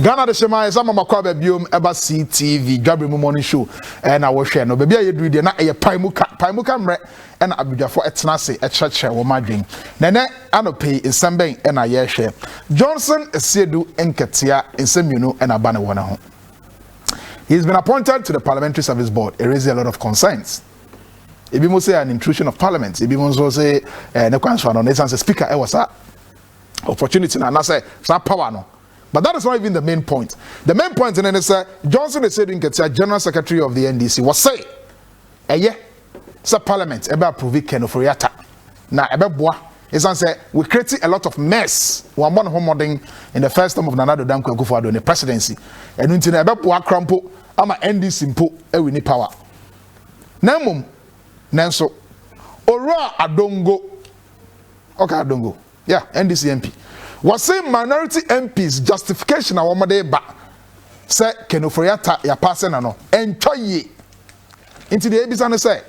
Ghana de Shema is ama makwa biom eba CTV Gabriel morning show na wo hwe no bebia ye duru de na ye paimuka mre na abudwafo etena se ekyekye wo madwen nene anope nsamben na ye hwe Johnson Esiedu enketia nsemienu na ba ne wona ho. He's been appointed to the Parliamentary Service Board. It raises a lot of concerns. Ebi mo say an intrusion of parliament. Ebi mo so say ne kwanswa no ne say speaker e was a opportunity na say power no. But that is not even the main point. The main point in it is Johnson Esiedu Nketia, General Secretary of the NDC, was say, Parliament ebe approve Ken Oforiatta. Na ebe boa. It's say we created a lot of mess. We won homoding in the first term of Nana Addo Dankwa Akufo-Addo in the presidency. And until ebe boa crampo ama NDC mpo e we ni power. Nemum nenso Ora Adongo. Okay, Adongo. Yeah, NDC MP. Was saying minority MPs justification a womade ba say Ken Oforiatta ya pass na no enjoy ye into the ebisa say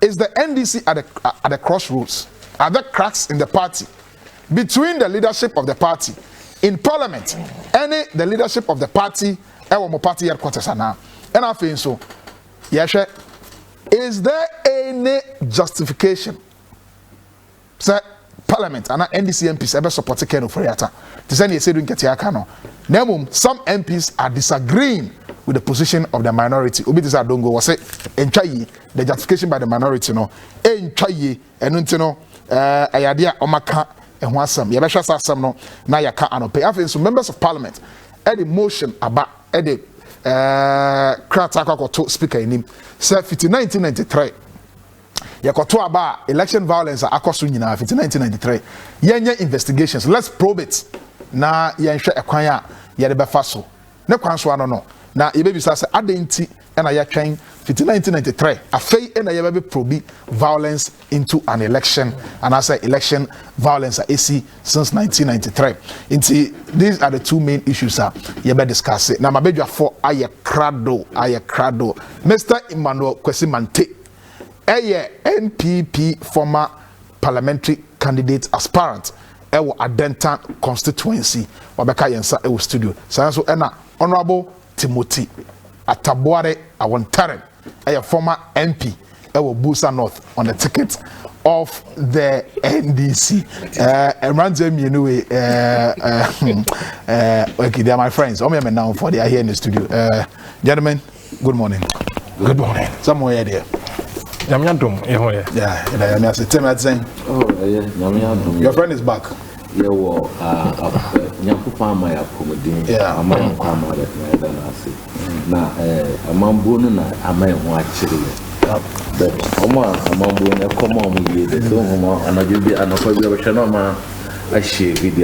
is the NDC at the crossroads, are there cracks in the party between the leadership of the party in parliament and the leadership of the party our party headquarters now and I feel so yes is there any justification say Parliament and NDC MPs ever supported Ken Oforiatta. To say Esiedu Nketia Kano. Nemum, some MPs are disagreeing with the position of the minority. Obi this Adongo was say enchayi the justification by the minority no enchayi enunti no ayadia omaka ehho asam ye behwa asam no na yaka anope afin so members of parliament at the motion about at the krata kwakoto speaker inim say 1993 Yakoto aba election violence akoso nyina 1993 yenye investigations let's probe it na yenhwe ekwan a ye de befa so ne kwan so ano no na ye bebisa se adenti na ye twen 1993 afei na ye be probe violence into an election and I say election violence AC since 1993 into these are the two main issues ye be discuss it na mabedwa for aye krado Mr. Emmanuel Kwesimante NPP former parliamentary candidate aspirant ewo Adenta constituency wabeka yensa ewo studio so ena honorable Timothy Ataboare Awontaren former MP ewo Busa North on the ticket of the NDC okay, they are my friends. I'm now for they are here in the studio. Gentlemen, good morning. Good morning. Somewhere there. Yeah, your friend is back. Yeah,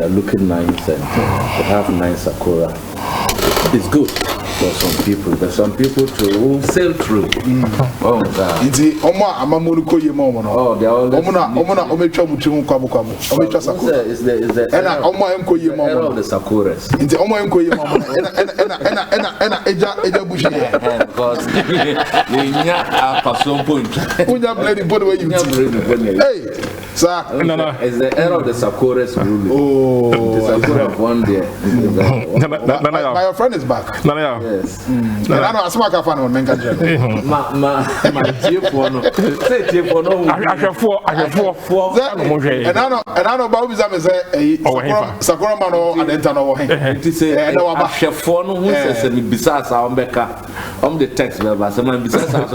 looking nice and they have nice sakura. It's good. There's some people to sail through. Oh, God. It's the Amamuru Koyemo. Oh, they are all is the era of the Sakuras. It's the Oma Koyemo and because you are person point. Hey, sir. It's the era of the Sakuras ruling. Oh, the Sakura of one day. My friend is back. Yes. I know a smack fan on Menga. My chief one. Say chief one. I have four. And I know about Sakura Mano and Entano. It is a chef one who says, besides our Becca, the text, but someone besides our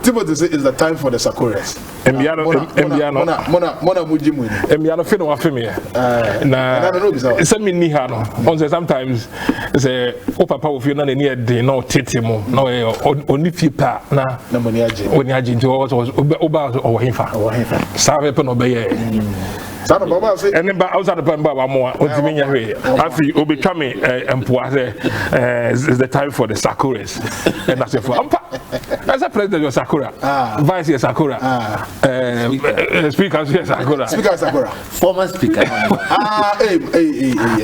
Timothy is the time for the Sakuras. Sometimes say papa will feel na near the no titimo no only fipa na money agent oba or himfa sabe pe no be and then outside the Pamba more after Obikame is the time for the Sakuras. And that's as a president of Sakura, vice Sakura, speaker Sakura, former speaker,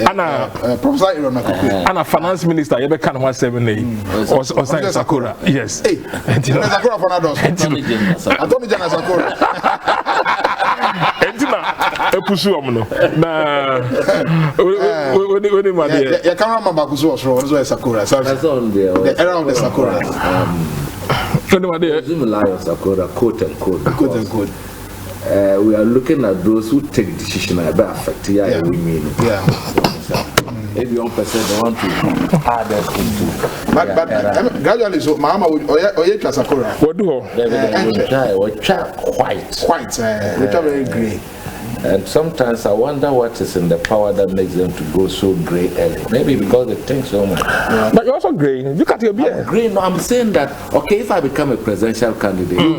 Anna Professor Anna finance minister, you can 178 or Sakura. Yes. Sakura for Attorney General Sakura. entina epusu omuno na we ma there ya cameraman bakusu osoro so Sakura that's on there the era of the Sakura Sakura quote and quote we are looking at those who take decision about affect we mean maybe 1% they want to add us into but gradually so mama oye Sakura what do quite very grey. And sometimes I wonder what is in the power that makes them to go so grey early. Maybe because they think so much. But you're also grey. Look at your beard. Grey. No, I'm saying that okay, if I become a presidential candidate, it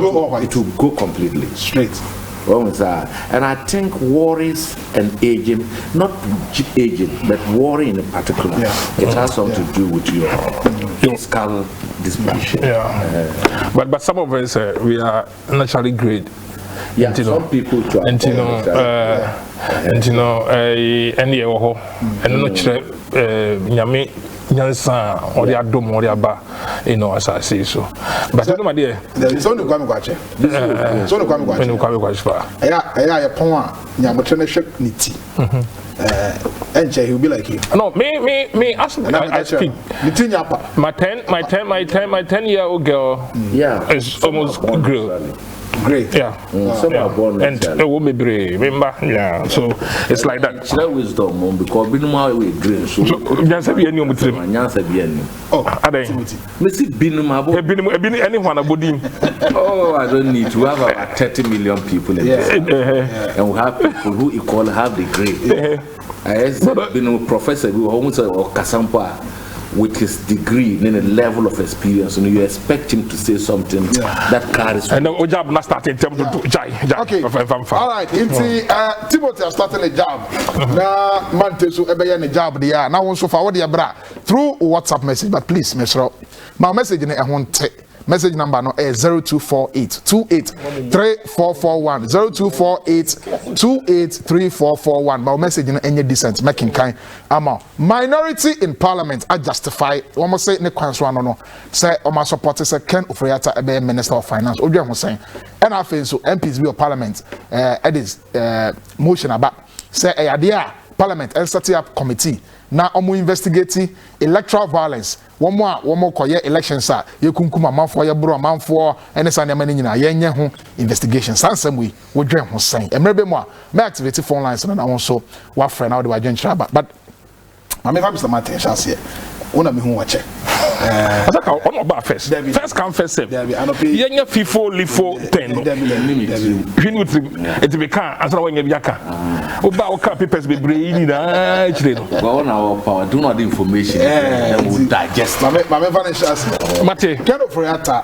will go completely straight. And I think worries and aging, not aging, but worry in particular, it has something to do with your fiscal disposition. But some of us we are naturally great. Yeah, some people try. And you know, any ho, and no nyame nyansa or the adom or the aba, you know, as I say so. But no, my dear, there is only one kwache. So no kwache. Yeah, pon nyamotrene shek niti. And he will be like you. No, me. I speak. My 10-year-old girl. Is almost grilled. Great. Some are born and a woman remember, so it's like that. It's wisdom because binuma we green so nyansa bi eni omutrim nyansa bi eni adai mesi binuma anyone abodin I don't need to have about 30 million people in this and we have people who equal have the grade been professor who almost or kasampa with his degree and a level of experience, and you expect him to say something that carries. And the job not starting to jai. Okay. All right. Timothy has started a job. Now, Mantesu Ebeyan a job. There. Now, also forward your bra through WhatsApp message. But please, Mr. My message in I want to. Message number no is 0248 283441 0248 283441. My message in any decent making kind minority in parliament I justify almost say ne kwanso no say o ma support say Ken Oforiatta be minister of finance odwa ho say and I feel so MPs be of parliament it is motion about say idea parliament and set up committee na omo investigate electoral violence one more koye elections a yekunkuma manfo ye bro manfo ene sa ne mani nyina ye nye ho investigation sansam we wodwen ho sen emrebe mo a me activate phone lines na won so wa frɛ na wo de wa dwen chira but mama fa Mr. Martin chance here una me hu wache Ataka on about first come first serve yenya FIFO LIFO 10 it be can answer when you biaka oba o ka papers be bre ni na chire no go on our power do not information and we digest mama fa chance Mate Ken Oforiatta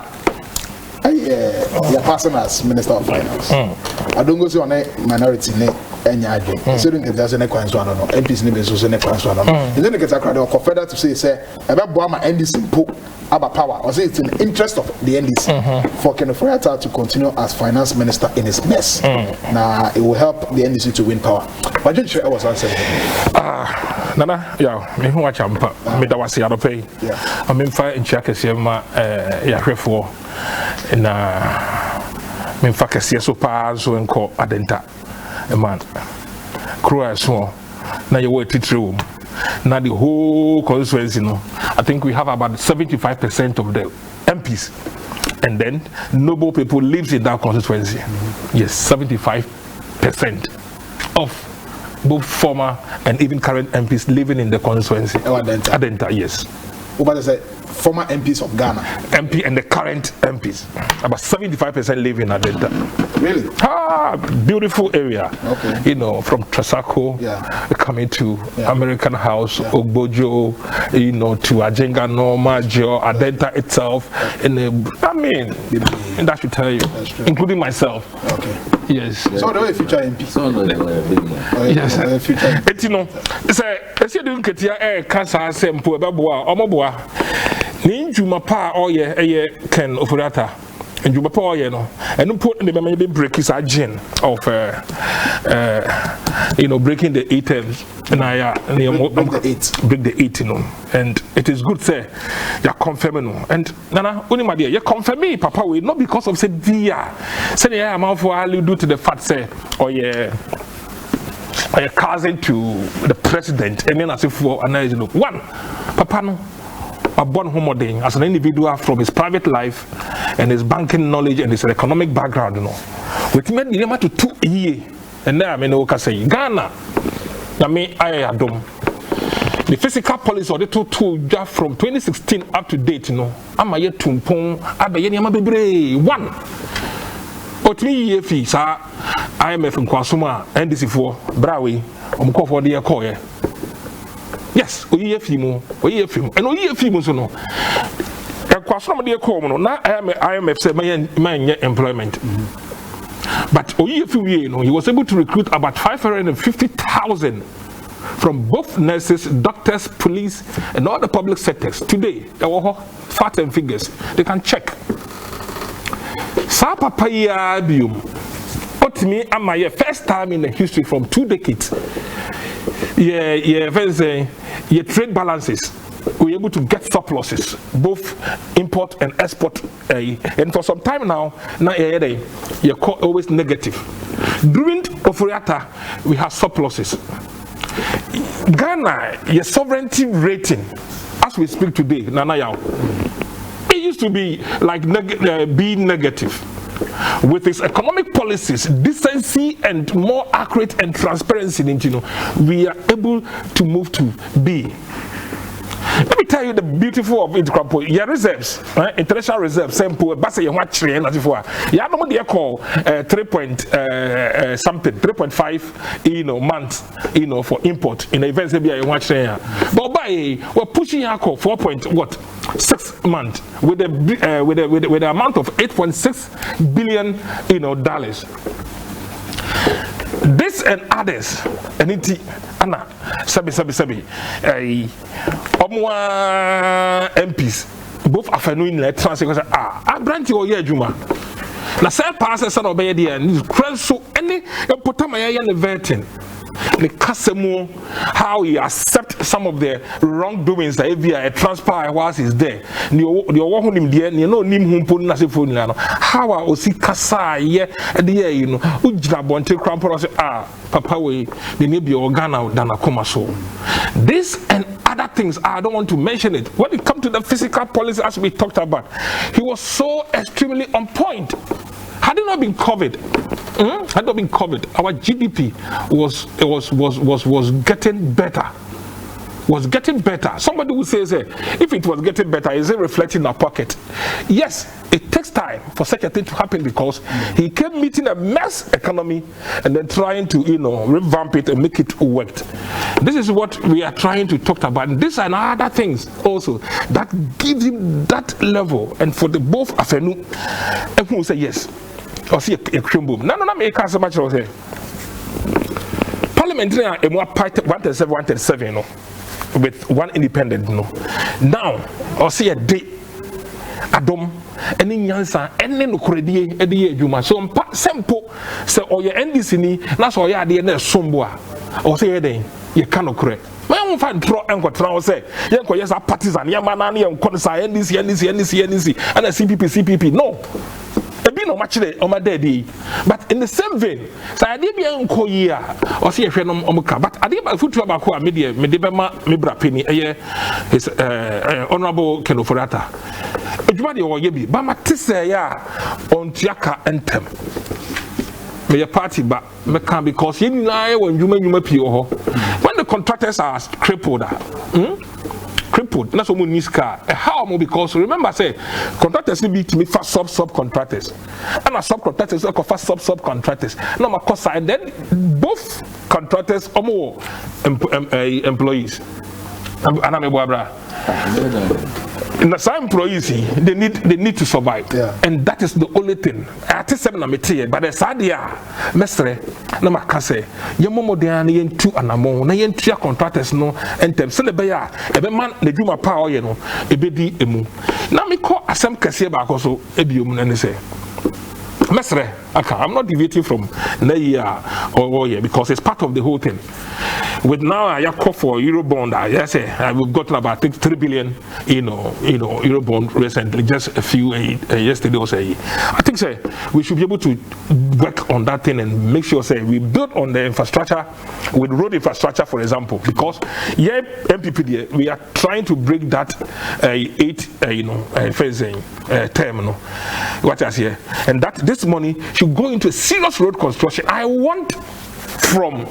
your person as minister of finance I don't go see on a minority ne enya adwen so don't get that ne kwanso no MPs ne be so ne kwanso no you don't get a confederate to say ebe boa ma NDC po aba power or say it's in the interest of the NDC for Ken Oforiatta to continue as finance minister in his mess now it will help the NDC to win power but just sure I was answering nana me hu wacha mpa me da wase adopei I mean fa nchia kese ma yahwefo na me fa kese so pa so enko adenta man crew so na you wait titrum na the whole constituency no I think we have about 75% of the MPs and then noble people lives in that constituency yes 75% of both former and even current MPs living in the constituency Adenta yes what say former MPs of Ghana MP and the current MPs about 75% live in Adenta really beautiful area you know from Trasako coming to American House Ogbojo you know to Ajenga Norma Geo Adenta itself in the I mean and that should tell you including myself yes so the way future MP yes future you know it's a doing ketia cancer sempo ebe boa omoboa ni njuma pa oye Ken Oforiatta and you before you know, and put the maybe break his gene of breaking the 8 terms, and break the 8, you know, and it is good say you're confirming, and Nana, only my dear, you confirm me, Papa, we not because of say dear, say yeah, I'm out for all you do to the fat say, or yeah. A cousin to the president, and then as if for another one, Papa no. A born homodyne as an individual from his private life and his banking knowledge and his economic background, you know. With me, the to 2 years, and there I mean, okay, say Ghana. I mean, I adom the physical policy or the two just from 2016 up to date, you know. I'm a yet tumpong, Abayeni Amabibre, 1. Or 3 year fee, sir. IMF and Kwasuma, NDC4, Brawi, for the Akoya. Yes, we have film, and we have film, so no. Kwasuma, dear Common, now IMF said my employment. But you know, he was able to recruit about 550,000 from both nurses, doctors, police, and all the public sectors. Today, there were facts and figures. They can check. Sa papaya bium. But me, I'm my first time in the history from 2 decades. Your trade balances. We're able to get surpluses, both import and export. And for some time now, you're always negative. During Oforiata, we have surpluses. Ghana, your sovereignty rating, as we speak today, Nana Yao, it used to be like being negative. With its economic policies, decency, and more accurate and transparency, you know, we are able to move to B. Let me tell you the beautiful of it. Your reserves, international reserves, sample, but say you want train as before. You have no idea call 3.5, you know, months, you know, for import in the events that you want train. But by we're pushing your call 4.6 months with the amount of 8.6 billion, you know, dollars. This and others, and it, Anna, sabi, MPs, both afternoon let translate. I branch your year, Juma. Na say passes son obey there, and so any potama and vetting. The customer, how he accept some of the wrongdoings that if a transpire whilst he's there. You walk him there, you know, nim hum put nasi phone. How I see Kasa, yeah, you know, Ujra Bonte Crampo, Papa, we may be organa than a coma so. This and other things, I don't want to mention it. When it comes to the physical policy, as we talked about, he was so extremely on point. Had it not been COVID, our GDP was getting better. Was getting better. Somebody who says, if it was getting better, is it reflecting in our pocket? Yes, it takes time for such a thing to happen because he kept meeting a mess economy and then trying to, you know, revamp it and make it work. This is what we are trying to talk about. And these are other things also that give him that level. And for the both afternoon, everyone will say yes. Or see a cream boom. No, me can't so much. Parliamentary, 137, you know, with one independent, you know. Now, or see a day, Adam, any yansa, any no credit, any juma. So, simple, say, or your NDC, that's all you are the someboa, or say, you cannot correct. When we find draw and go try say, you yes, a partisan, Yamanani, and Consa, NDC, and a CPP. No. No much on my daddy, but in the same vein, so I did be uncle year or see a friend on Omuka, but I did my foot to Abako media, Medibama, Mibra Penny, his honorable Kenoforata. Ejumadi or Yebi, Bama Tissa on Tiaka anthem. May a party, but Mekan because you know when you may pure when the contractors are crippled. Crippled, that's what we need car. How? Because remember, say contractors need to be fast subcontractors, and a subcontractors are fast subcontractors. No, my cost and then both contractors are more employees. And I'm a In some employees, they need to survive, and that is the only thing. I tell them I'm but the sadia, mestre, no makase. Your momo de ani two anamo, na yen two contractors no, and them celebaya. Every man the juma power, you know, ebedi emu. Now me call asem kasiye ba koso ebium and say. Mestre, okay, I'm not deviating from or yeah, because it's part of the whole thing. With now I call for Eurobond, we've gotten about 3 billion, Eurobond recently, just a few yesterday or say. I think we should be able to work on that thing and make sure we build on the infrastructure with road infrastructure, for example, because MPP we are trying to break that term, what I say, and that this money should go into serious road construction. I want from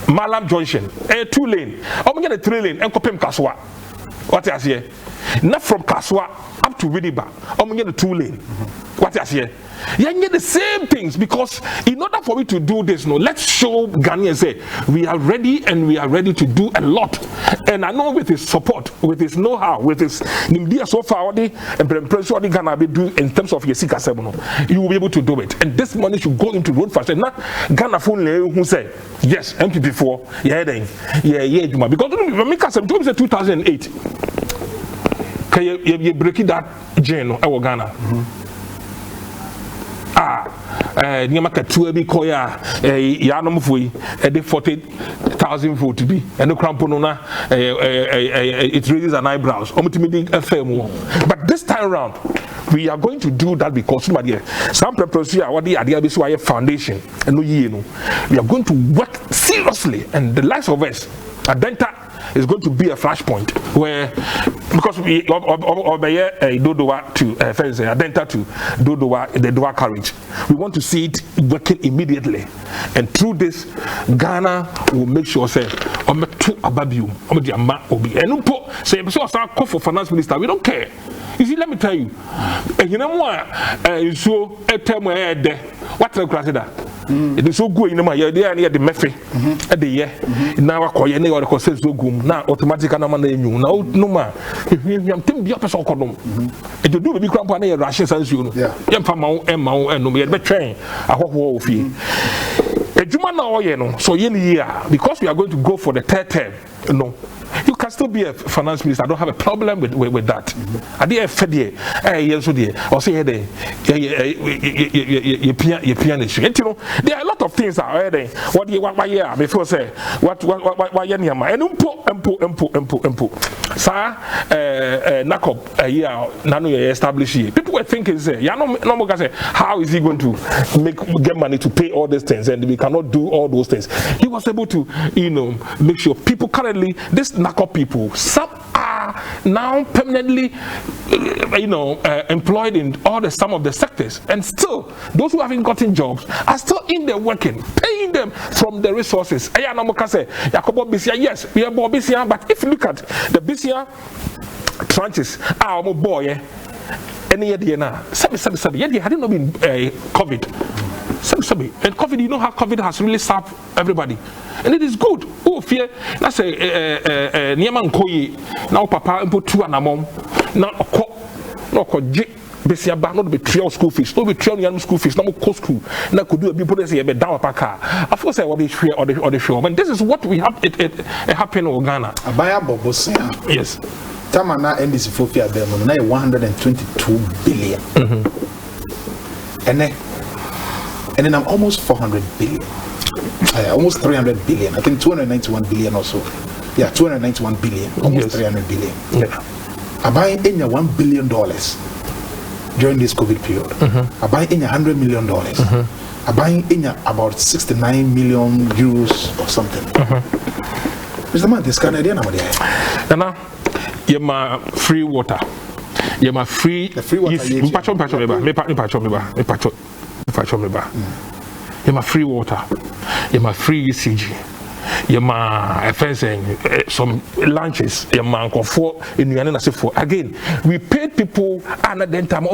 Malam Junction, a 2-lane. I'm going to get a 3-lane and Kopem Kaswa. What I say? Not from Kaswa up to Widiba. I'm going to get a 2-lane. What I say? You get the same things, because in order for me to do this, let's show Ghanaians we are ready, and we are ready to do a lot. And I know with his support, with his know-how, with his Nimdia so far, and Ghana be do in terms of Yesika Semono, you will be able to do it. And this money should go into road first. And not Ghana phone who say yes, MP4, because when me cast 2008, can you break that chain of Ghana? Nyama katuwa bi koya ya no mfoi e de 40,000 vote to be and no crampo no na it raises an eyebrows omutimi FM. But this time around we are going to do that because some preparation what the idea is why foundation and no we are going to work seriously, and the likes of us Adenta is going to be a flashpoint where, because we obey Dodowa to Adenta to Dodowa, the Dowa carriage, we want to see it working immediately, and through this Ghana will make sure say to ababium obi and say so call for finance minister, we don't care. You see, let me tell you, you know what, so a term where what's the class that it is so good in my idea near the Mephi at the year. Now I call you or the so good now automatically now no man. If you think the opposite of them, if you do the crump on a Russian sense, you know, and no be a train. I hope war fee. A Juma now, so year because we are going to go for the third term, you can still be a finance minister. I don't have a problem with that. I did a fed or say you pianist. You know, there are a lot of things that are there. What year before say what year and impo. Sir, Nakop a year nano establish here. People were thinking say, how is he going to get money to pay all these things, and we cannot do all those things. He was able to, make sure people currently this Nakop people, some are now permanently, employed in some of the sectors, and still those who haven't gotten jobs are still in there working, paying them from the resources. Yes, we are Bobisia, but if you look at the Bisia tranches, our boy, any year now, had it not been COVID. And COVID, you know how COVID has really served everybody, and it is good. Oh, fear that's a Niaman Koyi now, Papa, and put 2 and a mom now, no, Bessia back not be trail school fees, no be trail young school fees, no cost school. Now could do a people say a bit down a car. Of course, I will be free or the show. And this is what we have it happen in Ghana. A buyer Bobosia. Yes. Tamana and this Fofia Belmont, 122 billion. And then I'm almost 400 billion. Almost 300 billion. I think 291 billion or so. Yeah, 291 billion. Almost 300 billion. Yeah. I buy in $1 billion during this COVID period. I buy in $100 million. I buy in about 69 million euros or something. Mr. Man, this Canadian Nana, you're my free water. You're my free. The free water. You're my free water. You're my free ECG. You're my some lunches. You're my for in the again. We paid people and then time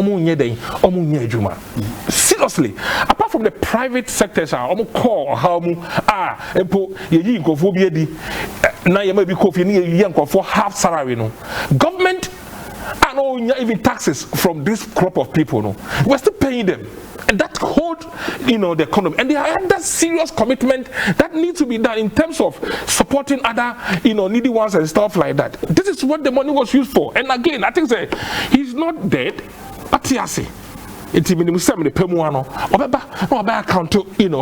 seriously. Apart from the private sectors, call how now you may be for half salary. No government. even taxes from this crop of people. No, we're still paying them. And that hold, the economy. And there are other serious commitment that needs to be done in terms of supporting other, needy ones and stuff like that. This is what the money was used for. And again, I think that he's not dead, but he has account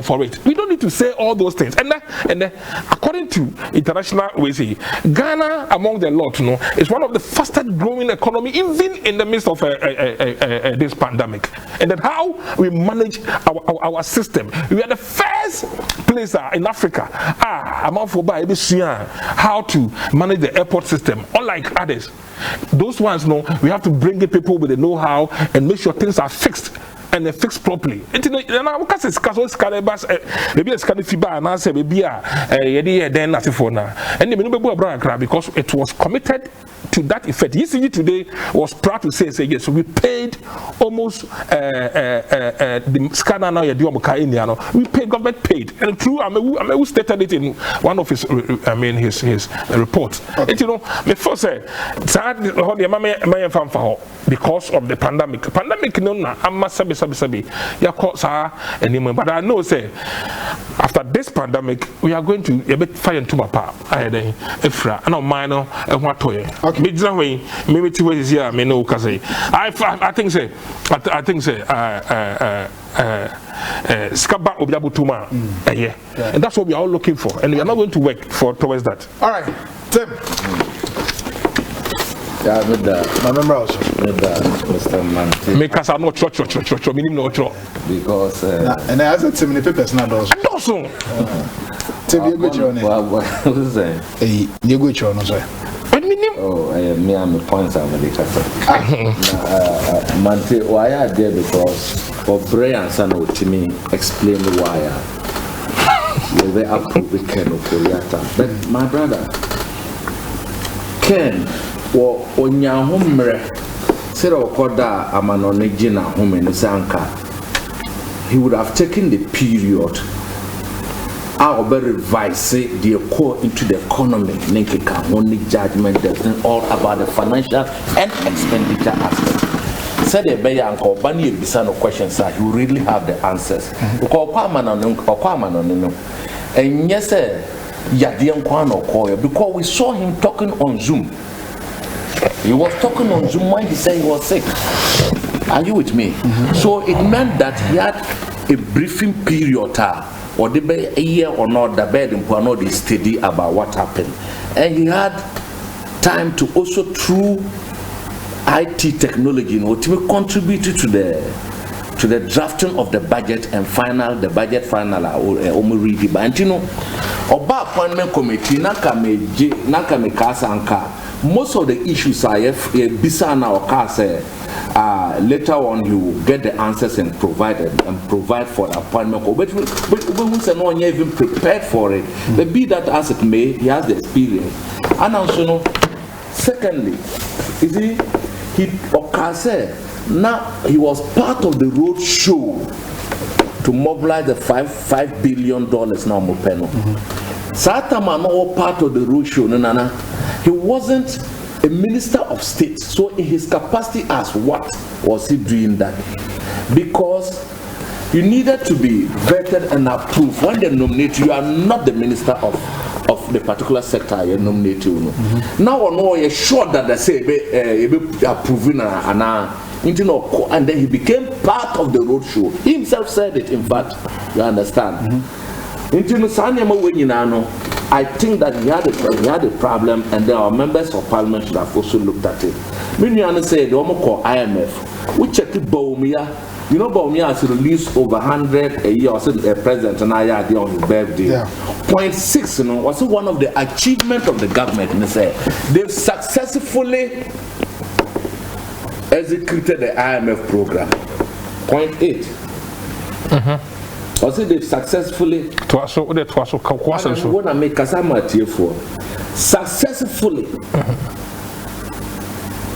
for it. We don't need to say all those things. And then according to international ways, Ghana among the lot, is one of the fastest growing economy even in the midst of this pandemic. And then how we manage our system. We are the first place in Africa how to manage the airport system, unlike others. Those ones, we have to bring in people with the know-how and make sure things are fixed and they're fixed properly. Maybe a scan fiber and answer maybe then and because it was committed to that effect. ECG today was proud to say yes, so we paid almost the scanner now we paid, government paid, and true who stated it in one of his reports. Okay. Before say because of the pandemic but I know say after this pandemic we are going to a bit fire into my power and minor and what toy. Okay. Maybe 2 ways here, I think say Skaba Obiabutuma, and that's what we are all looking for, and we are not going to work towards that. All right, Tim. Yeah, with my member also. Mr. Manti. Make us no church, meaning no church. Because and I asked Tim the papers now also. Tim, you go to what is that? You go to sir. Oh, me and my points are very Manti, why are there? Because for Brian San to me explain why they approve Ken of Koreata. But my brother Ken on your home said Okoda Amanonegina home in Zanka, he would have taken the period. I'll revise the core into the economy, Ninkika, only judgment, all about the financial and expenditure aspect. Said the Bay Uncle Bunny Bisano questions that you really have the answers. Because and yes, sir, Yadian Kwano Koya, because we saw him talking on Zoom. He was talking on Zoom when he said he was sick. Are you with me? So it meant that he had a briefing period. Or the be a year or not, the bed in Puano is steady about what happened. And he had time to also through IT technology, to contribute to the drafting of the budget and the budget final read but Oba appointment committee nakame kasanka. Most of the issues are bisana or kase. Later on, you get the answers and provide for the appointment. But we say no one even prepared for it. But be that as it may, he has the experience. And also, secondly, now he was part of the road show to mobilize the $5 billion now Mopeno. Satama no part of the road show. No. He wasn't a minister of state, so in his capacity as what was he doing that? Because you needed to be vetted and approved. When they nominate you, you are not the minister of the particular sector you nominate you. Now you're sure that they say approving and then he became part of the road show. He himself said it, in fact. You understand? I think that he had a problem, and there are members of parliament should have also looked at it. Many others say the call IMF. We checked it, Baumia. You know, Baumia has released over 100 a year or so. The president and I had on his birthday. Yeah. 0.6, was one of the achievements of the government. And they say they've successfully executed the IMF program. 0.8. Also, they've successfully successfully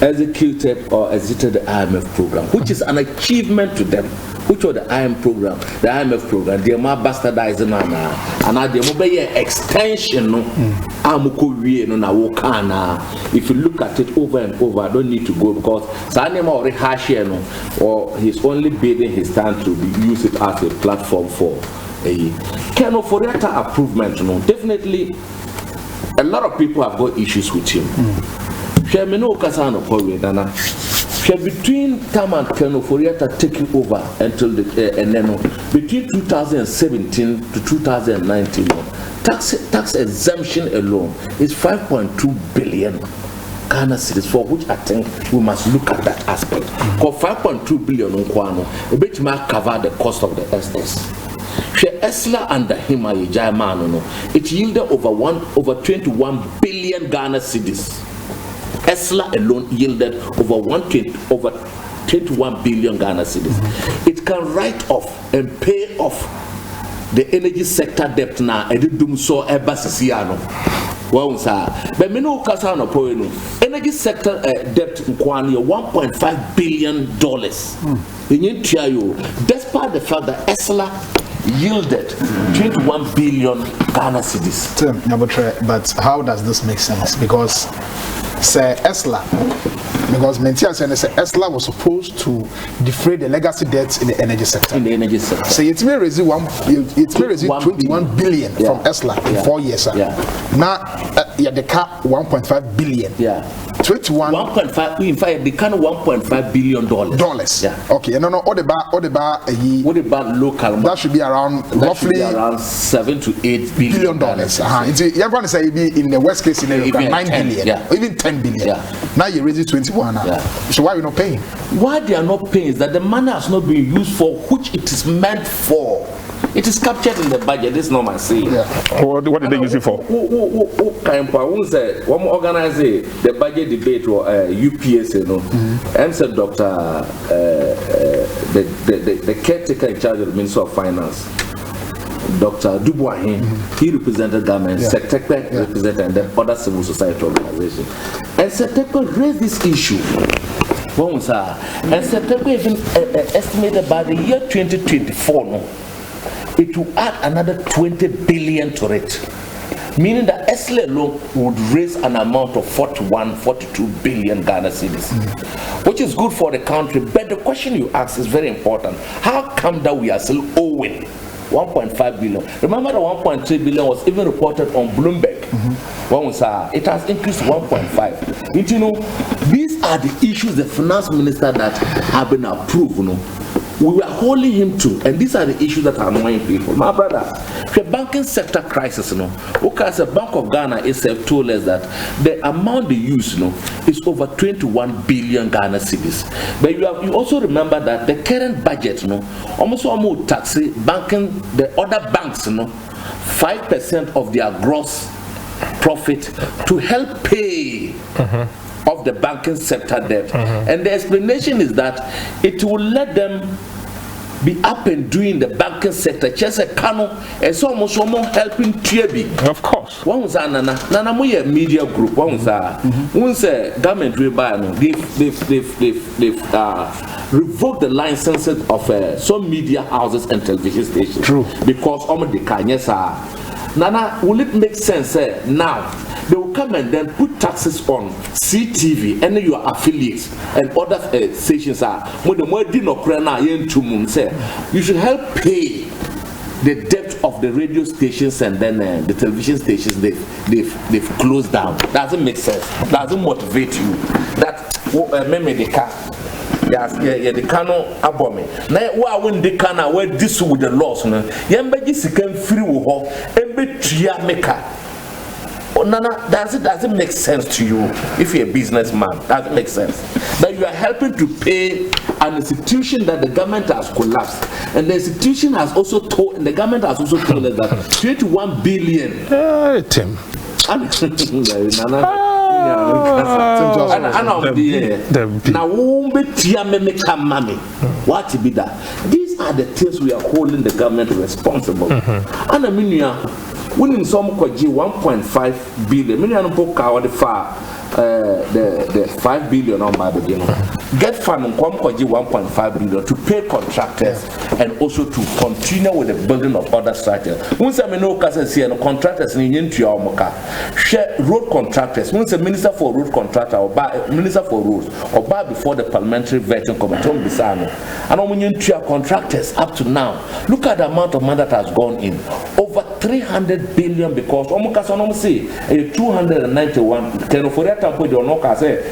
executed or exited the IMF program, which is an achievement to them. Which was the IMF program? The IMF program, they are bastardizing and they are extension Amuko no na wokana. If you look at it over and over, I don't need to go because Sanema already has no, or he's only bidding his time to use it as a platform for a Kano Foriata improvement. No, definitely a lot of people have got issues with him. Between Tam and Kano Foriata taking over until between 2017 to 2019, tax exemption alone is 5.2 billion Ghana cedis, for which I think we must look at that aspect. Because 5.2 billion a bit might cover the cost of the SDS. Esla under him, it yielded over 21 billion Ghana cedis. Esla alone yielded over 21 billion Ghana cedis. It can write off and pay off the energy sector debt now. I did do so ebasisiano. Well, sir, but me no kasano poeno. Energy sector debt nkwani $1.5 billion. In Tiayo, despite the fact that Esla yielded 21 billion Ghana cedis. But how does this make sense? Because say Esla, because Mentia said Esla was supposed to defray the legacy debts in the energy sector. So it may raise 21 billion from Esla in 4 years. Now, the cap 1.5 billion. 1.5. In fact, they can $1.5 billion. Okay, no, all the bar local. That should be around roughly $7 to $8 billion. You're going to say in the worst case scenario, 9 billion, even 10 billion. Now you're raising 21. So why are you not paying? Why they are not paying is that the money has not been used for which it is meant for. It is captured in the budget. This is not my say. What did they use it for? One organize the budget debate or UPS, and said Dr. The caretaker in charge of the Ministry of Finance, Dr. Dubois, he represented government, Secretary represented, and then other civil society organizations. And Secretary raised this issue. And Secretary even estimated by the year 2024, it will add another 20 billion to it, meaning that Esla alone would raise an amount of 42 billion Ghana cedis, which is good for the country. But the question you ask is very important. How come that we are still owing 1.5 billion? Remember the 1.3 billion was even reported on Bloomberg. It has increased to 1.5. These are the issues the finance minister that have been approved. We were holding him to, and these are the issues that are annoying people. My brother, the banking sector crisis, because the Bank of Ghana itself told us that the amount they use, is over 21 billion Ghana cedis. But you also remember that the current budget, almost tax banking the other banks, 5% of their gross profit to help pay. Of the banking sector debt, and the explanation is that it will let them be up and doing the banking sector. Just a Kano and so almost helping TB. Of course. One was Nana Moya media group. One was government they've revoked the licenses of some media houses and television stations. True. Because the Kanyasa. Nana, will it make sense now? They will come and then put taxes on CTV and your affiliates and other stations are when the more did not you should help pay the debt of the radio stations and then the television stations they've closed down. Doesn't make sense. Doesn't motivate you. That meme the car. The Kano abome. Now, why when the Kana where this with the laws? Yambaji sikan free wo embe tria maker. Nana, does it make sense to you if you're a businessman? Does it make sense that you are helping to pay an institution that the government has collapsed, and the institution has also told, and the government has also told us that 21 billion. Tim. What be that? These are the things we are holding the government responsible. And I mean, winning some 1.5 billion. Many people the far the 5 billion on my beginning. Get fund on 1.5 billion to pay contractors and also to continue with the building of other structures. Once I know contractors in share road contractors. Once a minister for road contractor or minister for roads or before the parliamentary vetting committee and contractors up to now. Look at the amount of money that has gone in. Over 300 billion because say a 291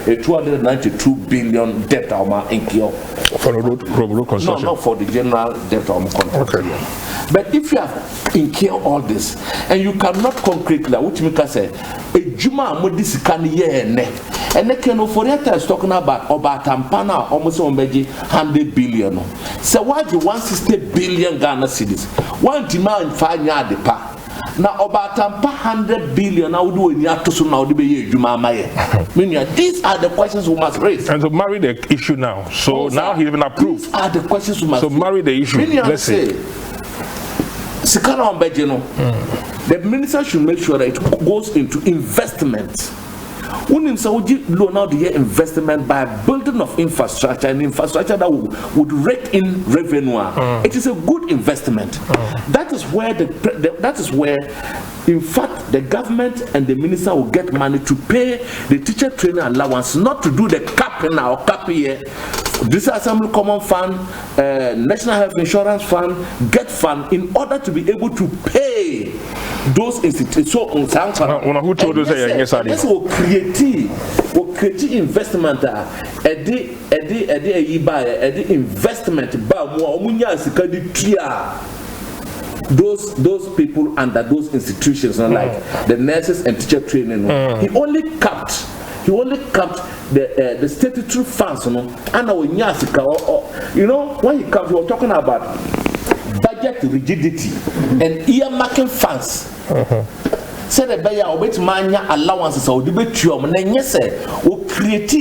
a 292 billion debt in Kyo. For road construction. No, not for the general debt contract. But if you have incurred all this and you cannot concretely, which make us say a Juma Modisikan yen and the Kenoforiata is talking about Tampana almost 100 billion. So why do 160 billion Ghana cedis? One demand 5 yard pa. Now about 100 billion now do we have to soon now these are the questions we must raise. And to marry the issue now. So now he's been approved. These are the questions we must so marry the issue. Let's say the minister should make sure that it goes into investment. When Saudi loan out the investment by building of infrastructure and infrastructure that would rake in revenue. It is a good investment. That is where in fact the government and the minister will get money to pay the teacher training allowance, not to do the capping or cap here. This Assembly Common Fund, National Health Insurance Fund, Get Fund, in order to be able to pay those institutions. So, who told us that? This will create investment. Investment. Those people under those institutions, like the nurses and teacher training. He only capped the statutory funds, and when he comes, we were talking about budget rigidity and earmarking funds. Said the buyer wait mania allowances or debate and then yes will create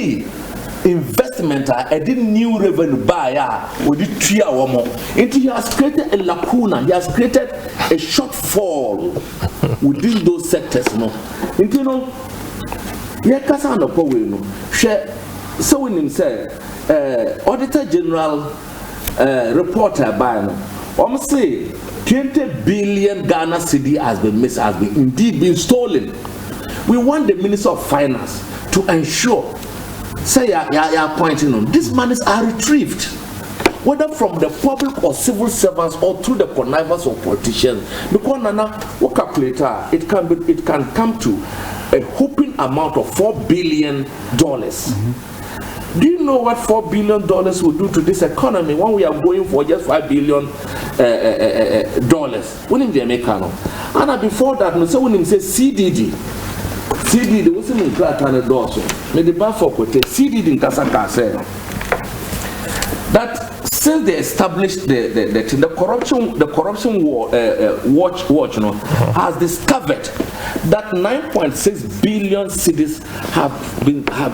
investment a new revenue buyer with the 3 hour more. He has created a lacuna, he has created a shortfall within those sectors. So when him say Auditor General reporter by almost say 20 billion Ghana cedi has been missed, has been indeed been stolen. We want the Minister of Finance to ensure, say you're pointing on, these monies are retrieved, whether from the public or civil servants or through the connivance of politicians. Because Nana, what calculator, it can come to a whopping amount of $4 billion. Do you know what $4 billion will do to this economy when we are going for just $5 billion? When in the American, and before that, so when him say CDD, what's in the doors? May the bar for CDD in Kasaka said that since they established the corruption watch has discovered that 9.6 billion cedis have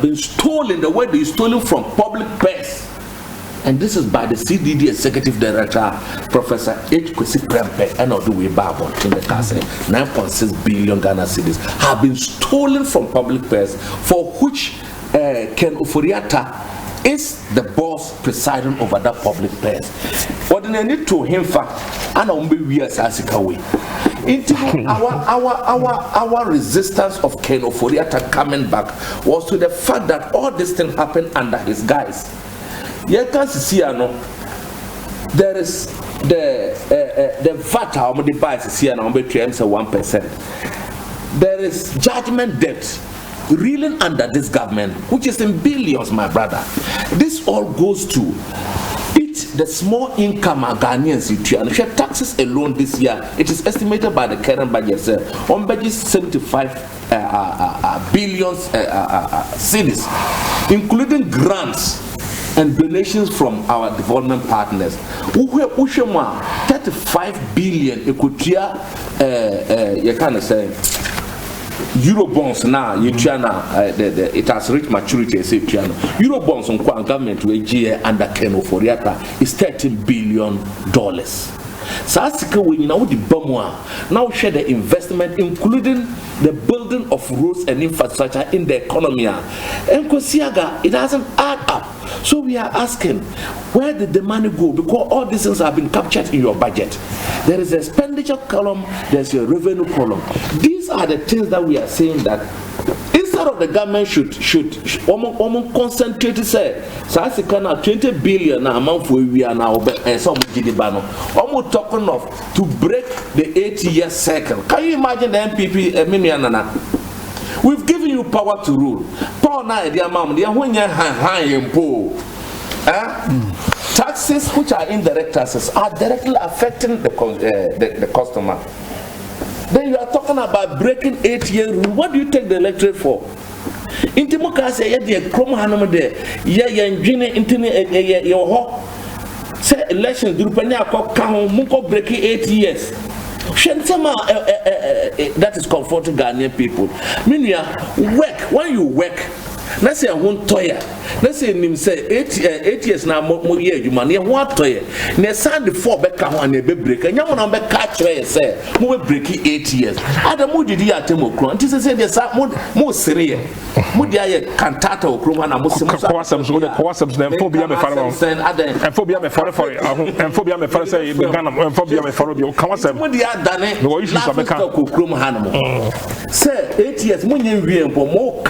been stolen, the way they stolen from public purse. And this is by the CDD Executive Director, Professor H. Kwesi Prempe, and Oduwe Babon in the castle. 9.6 billion Ghana cedis have been stolen from public purse, for which Ken Oforiatta is the boss presiding over that public purse. Ordinarily to him fact, and we are Sasikawe. Into our resistance of Ken Oforiatta coming back was to the fact that all this thing happened under his guise. You can see, there is the VAT on the bias here now, 1%. There is judgment debt reeling under this government, which is in billions, my brother. This all goes to the small income Ghanaians. And taxes alone this year, it is estimated by the current budget on budget 75 billion cedis, including grants and donations from our development partners. 35 billion equatia, you can say Eurobonds now, it has reached maturity. Eurobonds on government under Ken Oforiatta is $13 billion. Sasika we now the Bamwa now share the investment, including the building of roads and infrastructure in the economy. And Kosiaga, it doesn't add up. So we are asking, where did the money go? Because all these things have been captured in your budget. There is an expenditure column, there's a revenue column. These are the things that we are saying that instead of the government should concentrate, say, Sasikana 20 billion a month we are now some Gidibano. Almost talking of to break the 80-year cycle. Can you imagine the MPP Minianana? We've given you power to rule. Power now, dear mom, dear when you're high and poor. Taxes which are indirect taxes are directly affecting the customer. Then you are talking about breaking 8-year rule. What do you take the electorate for? Intimocracy, yeah, Chrome Hanum there, yeah, your hawk. Say elections, Drupania Munko breaking 8 years. That is comforting Ghanaian people. Meaning, work, when you work, let's say I won't toy. Let's say him say 8 years now more year you man. What toy? Ne sand the 4 back and a break. And you want to catch say more breaking 8 years. Adam Moody Atemo Cron. This is there's more serious. Moody cantata or Cron and Muslim. Then phobia me follow. And phobia me follow for and phobia me follow say and phobia me follow you. Come on, Moody done it. No issues of a Crom Hanamo. Say 8 years, Munyan for more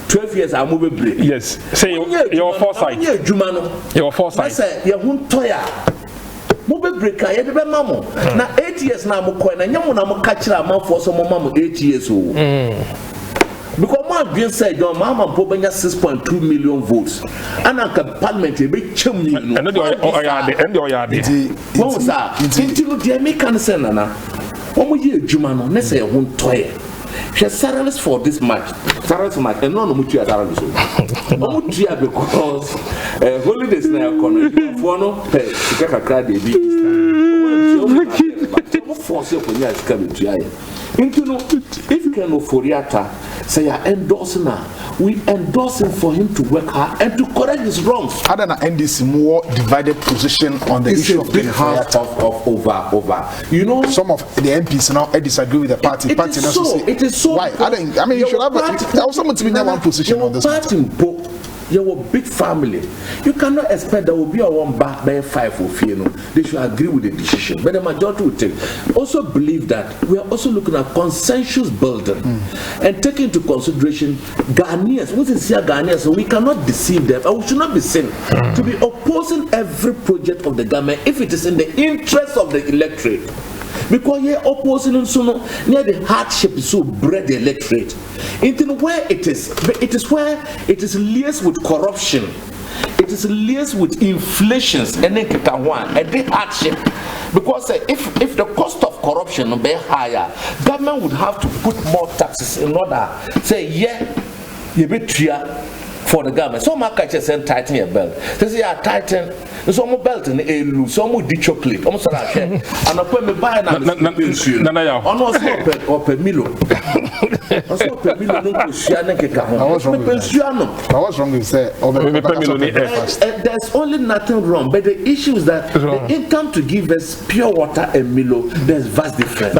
12 years I move break. Yes. Say your foresight. Your foresight. I say you won't toya. Move break. I had a mammo. Now 8 years now, Mokoin, and you want to catch a man for some mamma 8 years old. Because my being said, your mama Bobanya 6.2 million votes. And I can parliament a big chimney. And the end of your day. What was that? Into the American Senana. 1 year, Jumano, let's say I won't toya. She has salaries for this match. Salaries match, and no mutual salaries. Mutual because holidays now corner. For no pay, to get a card, they be. Force your ponyas coming to you. Into no, if Keno Foriata say I endorse now, we endorse him for him to work hard and to correct his wrongs. Other than NDC more divided position on the issue of big house of over. You know, some of the MPs now disagree with the party. It is so. It is so. Why? I mean, you should have someone to be one position on this. You're a big family. You cannot expect there will be a one back by 5 of you. They should agree with the decision. But the majority will take. Also believe that we are also looking at consensus building and taking into consideration Ghanaians. What is here Ghanaians? So we cannot deceive them. And we should not be seen to be opposing every project of the government if it is in the interest of the electorate. Because you're opposing near the hardship is so bred the electorate. Into where it is where it is laced with corruption, it is laced with inflations and then and the hardship. Because if the cost of corruption be higher, government would have to put more taxes in order. Say you be for the government. Some catches and tighten your belt. They say tighten. Some belt in a loose, some would do chocolate. Almost like that. And I put me buy and I'm also per Milo. Also per Milo. I was wrong to say. There's only nothing wrong, but the issue is that the income to give us pure water and Milo, there's vast difference.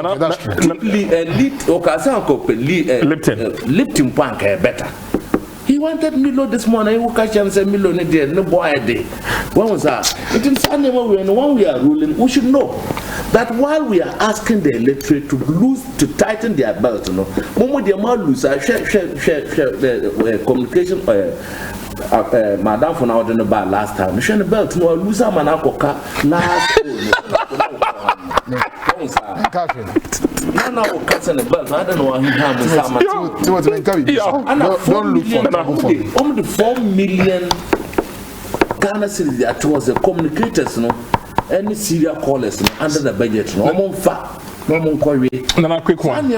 Lipton Punk better. He wanted Milo this morning. He catch and say Milo no boy a day. When was that? It is when we are ruling, we should know that while we are asking the electorate to tighten their belt, when they might lose, the communication. Madam for now didn't buy last time. Share the belt. No lose a man last. Now cutting the belt. I don't know what he has. Don't look for only 4 million Ghana cedis that was the communicators, any serial callers under the budget. Quick one.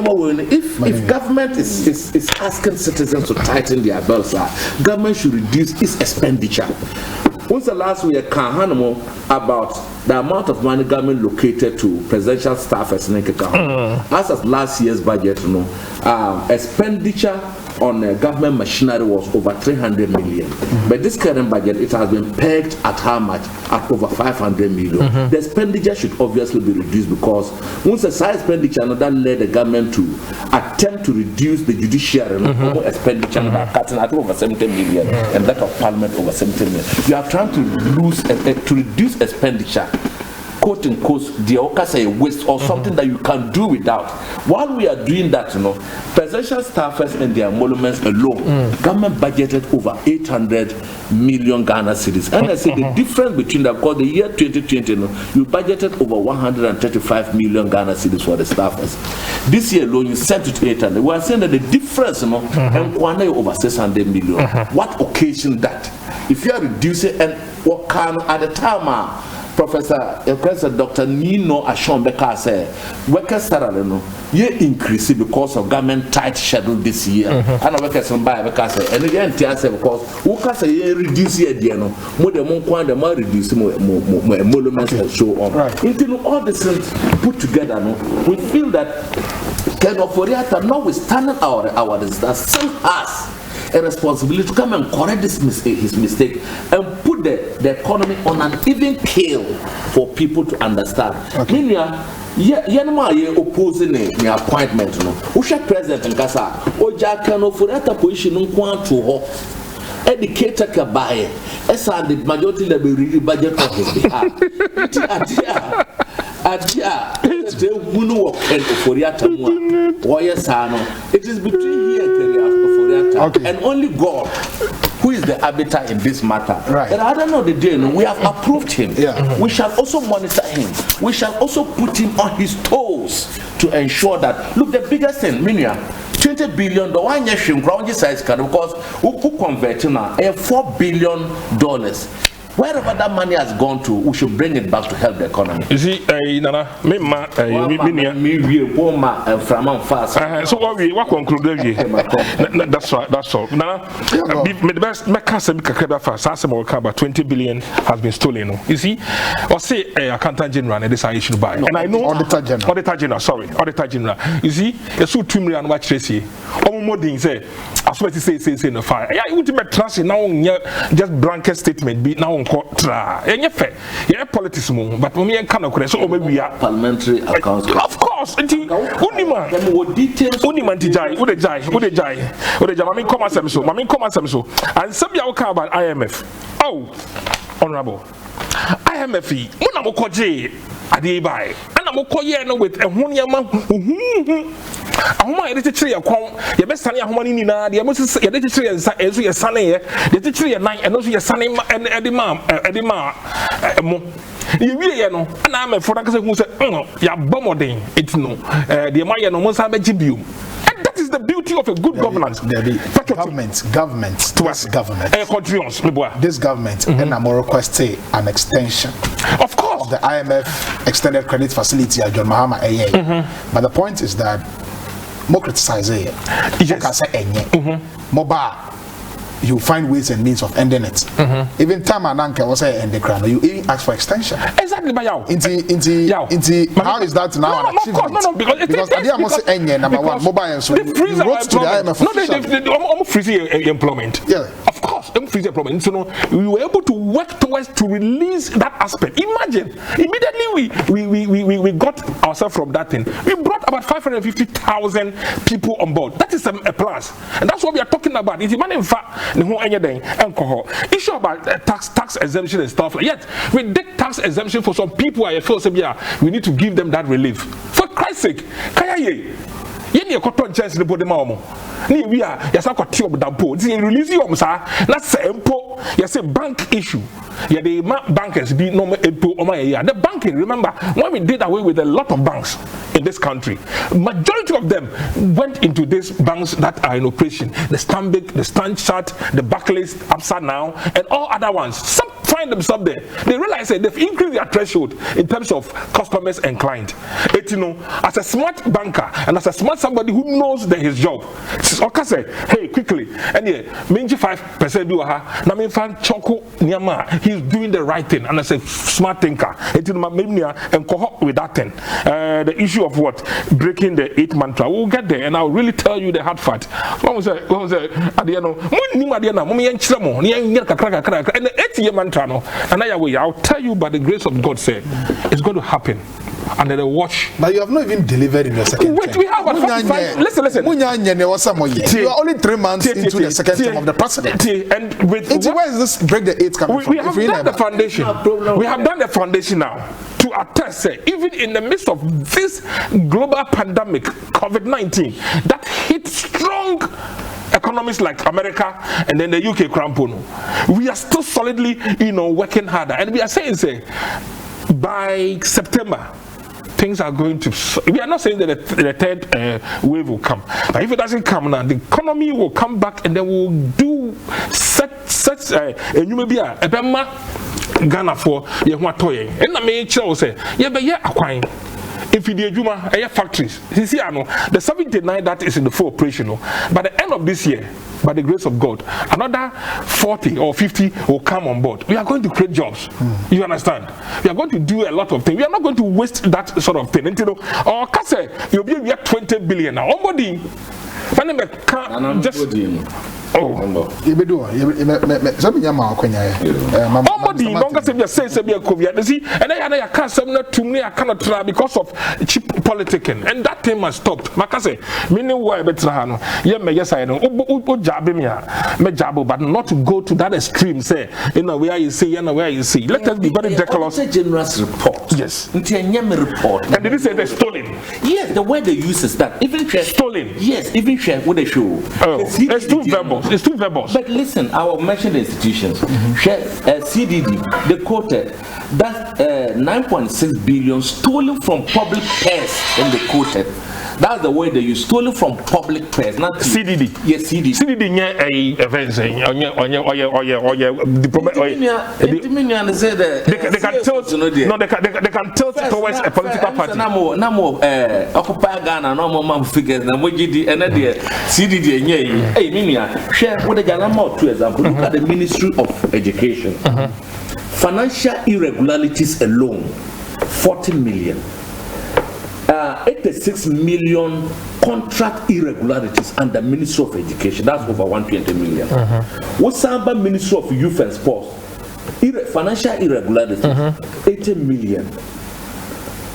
If government is asking citizens to tighten their belts, government should reduce its expenditure. When's the last we can about the amount of money government located to presidential staff as as of last year's budget, expenditure on government machinery was over 300 million. But this current budget, it has been pegged at how much? At over 500 million. The expenditure should obviously be reduced because once the size expenditure that led the government to attempt to reduce the judiciary expenditure cutting at over 70 million and that of parliament over 70 million. You are trying to reduce expenditure, quote unquote, the say waste or something that you can do without. While we are doing that, presidential staffers and their emoluments alone, government budgeted over 800 million Ghana cedis. And I say the difference between that, because the year 2020, you budgeted over 135 million Ghana cedis for the staffers. This year alone, you sent it to 800. We are saying that the difference, and over 600 million. What occasion that? If you are reducing and what can at the time, Professor Dr. Nino Ashonbeka said, workers salary ye increase because of government tight schedule this year. And workers buy because and again because who can say reduce here more the more reduce more emoluments and so on. Until all this put together, we feel that Ken Oforiatta, notwithstanding our still has a responsibility to come and correct his mistake and put the economy on an even keel for people to understand. Meanwhile, opposing the appointment. Who should President and Kasa? Oja Kano for that position to her. Educator can buy it. As the majority will be reading budget on his behalf. It is between here and only God who is the arbiter in this matter. And I don't know the day, we have approved him. We shall also monitor him. We shall also put him on his toes to ensure that, look, the biggest thing, $20 billion, one year ground size card because who converting now $4 billion. Wherever that money has gone to, we should bring it back to help the economy. You see, Nana, so what conclude? That's right. That's all. Nana, the best. My cousin about 20 billion has been stolen. You see, or say accountant general and this I issue buy, and I know auditor general. Sorry, auditor general. You see, it's so 2 million watch Tracy. More things say. As well as say in the fire. Yeah, ultimate trust now just blanket statement be now. Yeah, politics, but we can't so maybe we are parliamentary accounts. Of course, Unima and some young about IMF. Oh, honorable IMF, Munamokoje, Adibai, and Amokoye with a Hunyama. I did tree a con, your best sunny Homanina, the Amos, your tree as we are sunny, the tree at night, and also your sunny and Edima. You really know, and I'm a for who said, ya bombarding, it's no, the Maya no most have a gibium. And that is the beauty of a good governance. Government to us, government. This government, and I'm requesting an extension. Of course. Of the IMF extended credit facility at John Mahama AA. But the point is that more criticize it. You find ways and means of ending it. Even time and anchor was end the crown. You even ask for extension. Exactly, by how is that now an achievement? No, because I didn't say end number one mobile. So you wrote to the IMF. No, they freeze employment. Yeah, of course, freeze employment. So we were able to work towards to release that aspect. Imagine immediately we got ourselves from that thing. We brought about 550,000 people on board. That is a plus, and that's what we are talking about. It's in fact. Issue about tax exemption and stuff like that. We did tax exemption for some people. I feel we need to give them that relief. For Christ's sake, you cotton chance in the body mamo. We are yes, I got two dampo. Release you, sir. That's simple. Yes, a bank issue. Yeah, the bankers be no on my year. The banking, remember, when we did away with a lot of banks in this country, majority of them went into these banks that are in operation. The Stanbic, the Stanchart, the Barclays, Upside Now, and all other ones. Some find themselves there. They realize that they've increased their threshold in terms of customers and clients. It you know, as a smart banker and as a smart somebody who knows his job. Okay, say, hey, quickly, and yeah, 5% do ha. Na me fan Choko Nyama, he's doing the right thing, and as a smart thinker, it and cohort with that thing. The issue of what breaking the 8 mantra, we'll get there, and I'll really tell you the hard fact. What was it? At the end of and the 8-year mantra, no, and I'll tell you by the grace of God, say it's going to happen. And then watch. But you have not even delivered in the second term. We have a listen. You are only 3 months into the second term of the president. And with where is this break the 8 coming from? We have done the foundation. We have done the foundation now to attest, even in the midst of this global pandemic, COVID-19, that hit strong economies like America and then the UK crampono. We are still solidly, working harder, and we are saying, by September, things are going to. We are not saying that the third wave will come, but if it doesn't come now, the economy will come back, and then we'll do such a you may be a Bema Ghana for Yahwatoye. And I may say, yeah, but yeah, acquiring. If you do Juma, factories, the 79 that is in the full operational. By the end of this year, by the grace of God, another 40 or 50 will come on board. We are going to create jobs. You understand? We are going to do a lot of things. We are not going to waste that sort of thing. Or Kase, you'll be at 20 billion now. Somebody, just. Somebody longer say be a COVID. See, and I can't say to me, I cannot try because of cheap politicking, and that thing must stop. Makase, meaning why better hano? Yes, I know. Me jabo, but not to go to that extreme. Say, where you see, where you see. Let us be very decorous. It's a generous report. Yes. Report. And did you say they stolen? Yes, the way they use is that even stolen. Yes, even share what they show. It's too verbal. It's too verbal. But listen, our mentioned institutions, CDD, they quoted that 9.6 billion stolen from public purse, and they quoted. That's the way they use stolen from public purse. Not CDD. Yes, CDD. CDD nye events. They can tilt. No, they can tilt towards a political party. No more. Occupy Ghana. No more man figures. No more GD. And then CDD nye. Hey, Minia. Share with the Ghana more. For example, look at the Ministry of Education. Financial irregularities alone, 40 million. 86 million contract irregularities under Ministry of Education. That's over 120 million. What's about Ministry of Youth and Sports? Financial irregularities, 80 million.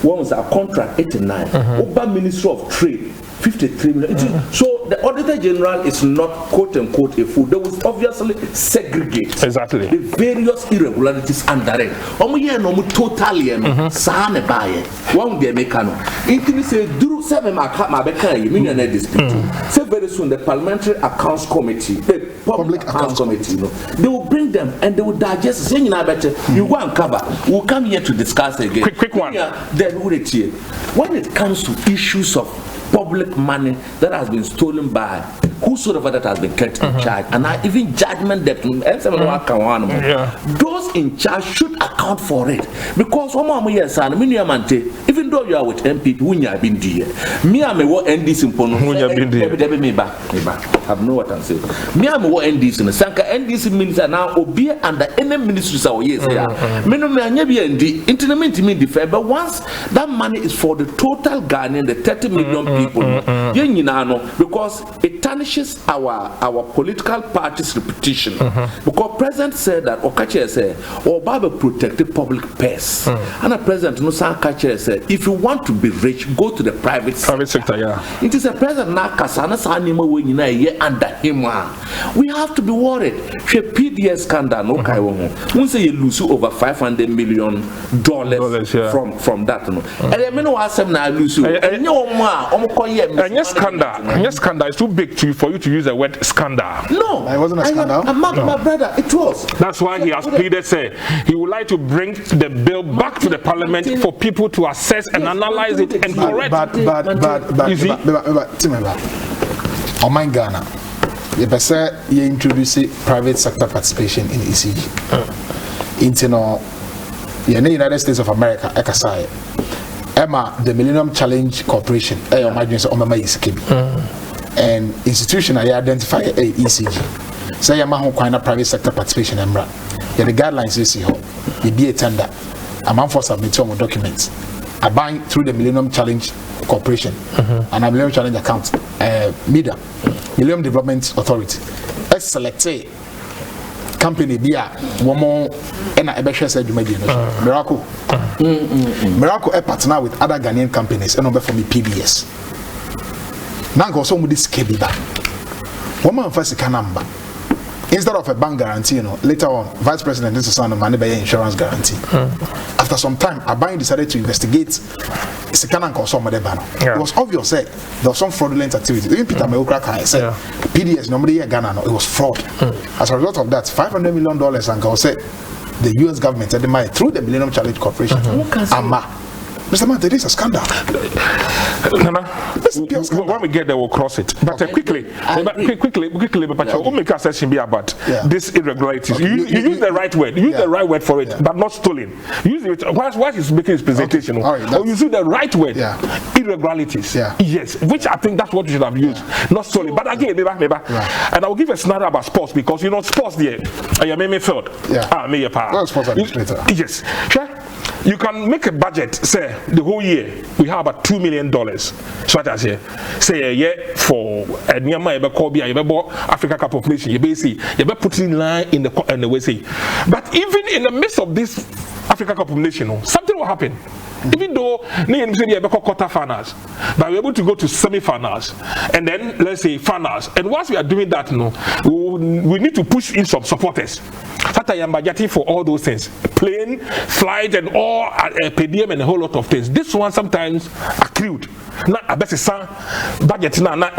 One was our contract, 89. Over Ministry of Trade, 53 million. So the Auditor General is not quote unquote a fool. They will obviously segregate the various irregularities under it. Totally sahane baye. One day mekano. Intini say duru sebe ma beka yi millionaire dispute. Say very soon the Parliamentary Accounts Committee, the Public Accounts Committee, they will bring them and they will digest. Say you better. You go and cover. We'll come here to discuss again. Quick one. When it comes to issues of public money that has been stolen by whosoever that has been kept in charge, and even judgment debt, those in charge should account for it. Because even though you are with MPP, when you have been there, me I'm a NDC I know what I'm saying. Me I'm a NDC. Sanka NDC means now obey under any ministries or yes, but once that money is for the total Ghanaian, the 30 million people, because it tarnishes our political party's reputation. Because President said that Okache said, Obaba protected public purse. And the President Okache said, if you want to be rich, go to the private sector. It is a President Nakasana Sanima under him. We have to be worried. PDS scandal, no Kaiwomo. We say you lose over $500 million from that. And I mean, I said, I lose you. And yes, scandal is too big for you to use the word scandal. No, it wasn't a scandal. My brother, it was. That's why he has pleaded, say he would like to bring the bill back to the Parliament for people to assess and analyze it and correct. But you see, oh my Ghana, you introduce private sector participation in ECG. In the United States of America, Emma, the Millennium Challenge Corporation, and institution I identify a ECG. Say a man who private sector participation emra. Yeah, the guidelines is here. You be a tender. A man for submitting of documents. I buy through the Millennium Challenge Corporation and a Millennium Challenge account. MIDA, Millennium Development Authority. Let's select a company be a woman and a better said you made Miracle. Miracle a partner with other Ghanaian companies and over for me PBS. Now go some with this Kebiba. Woman first can number. Instead of a bank guarantee, later on, Vice President this is on money by insurance guarantee. After some time, Aban decided to investigate Sikanan Kosoma de Bano. It was obvious that there was some fraudulent activity. Even Peter Meokraka said PDS normally a Ghana, it was fraud. As a result of that, $500 million and God said the US government had the money through the Millennium Challenge Corporation. Mr. Man, there is a scandal. When we get there, we'll cross it. But quickly, but we'll make a session be about this irregularities. You use the right word. Use the right word for it, but not stolen. Use it. Why he's making his presentation? Or you use the right word. Irregularities. Yes, which I think that's what you should have used, not stolen. But again, maybe. And I will give a scenario about sports because sports there. You made me felt. Yes. You can make a budget, say, the whole year, we have about $2 million. So what I say a year for a Nyama, Africa Cup of Nations, you put in line in the way say. But even in the midst of this Africa Cup of Nations, something will happen. Even though quarter-finals, but we're able to go to semi-finals and then let's say finals. And once we are doing that, we need to push in some supporters. That I am budgeting for all those things, plane, flight, and all per diem and a whole lot of things. This one sometimes accrued. Not a better son budget now. The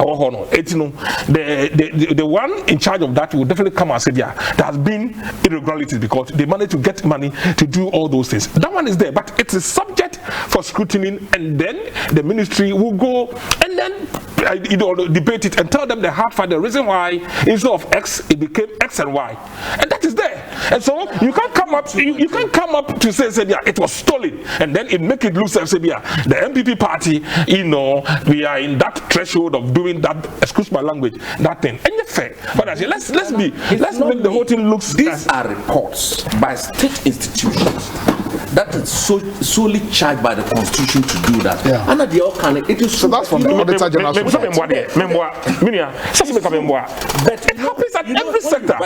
one in charge of that will definitely come and say, there has been irregularities because they managed to get money to do all those things. That one is there, but it is subject for scrutiny, and then the ministry will go and then debate it and tell them the hard fact, the reason why instead of X it became X and Y, and that is there. And so you can't come up to say it was stolen and then it make it look say the MPP party, we are in that threshold of doing that, excuse my language, that thing. And it's fair. But I say let's make the whole thing look. These are reports by state institutions that is solely charged by the constitution to do that. And at the outcome, it is so that's from the Auditor General. But it happens at every sector.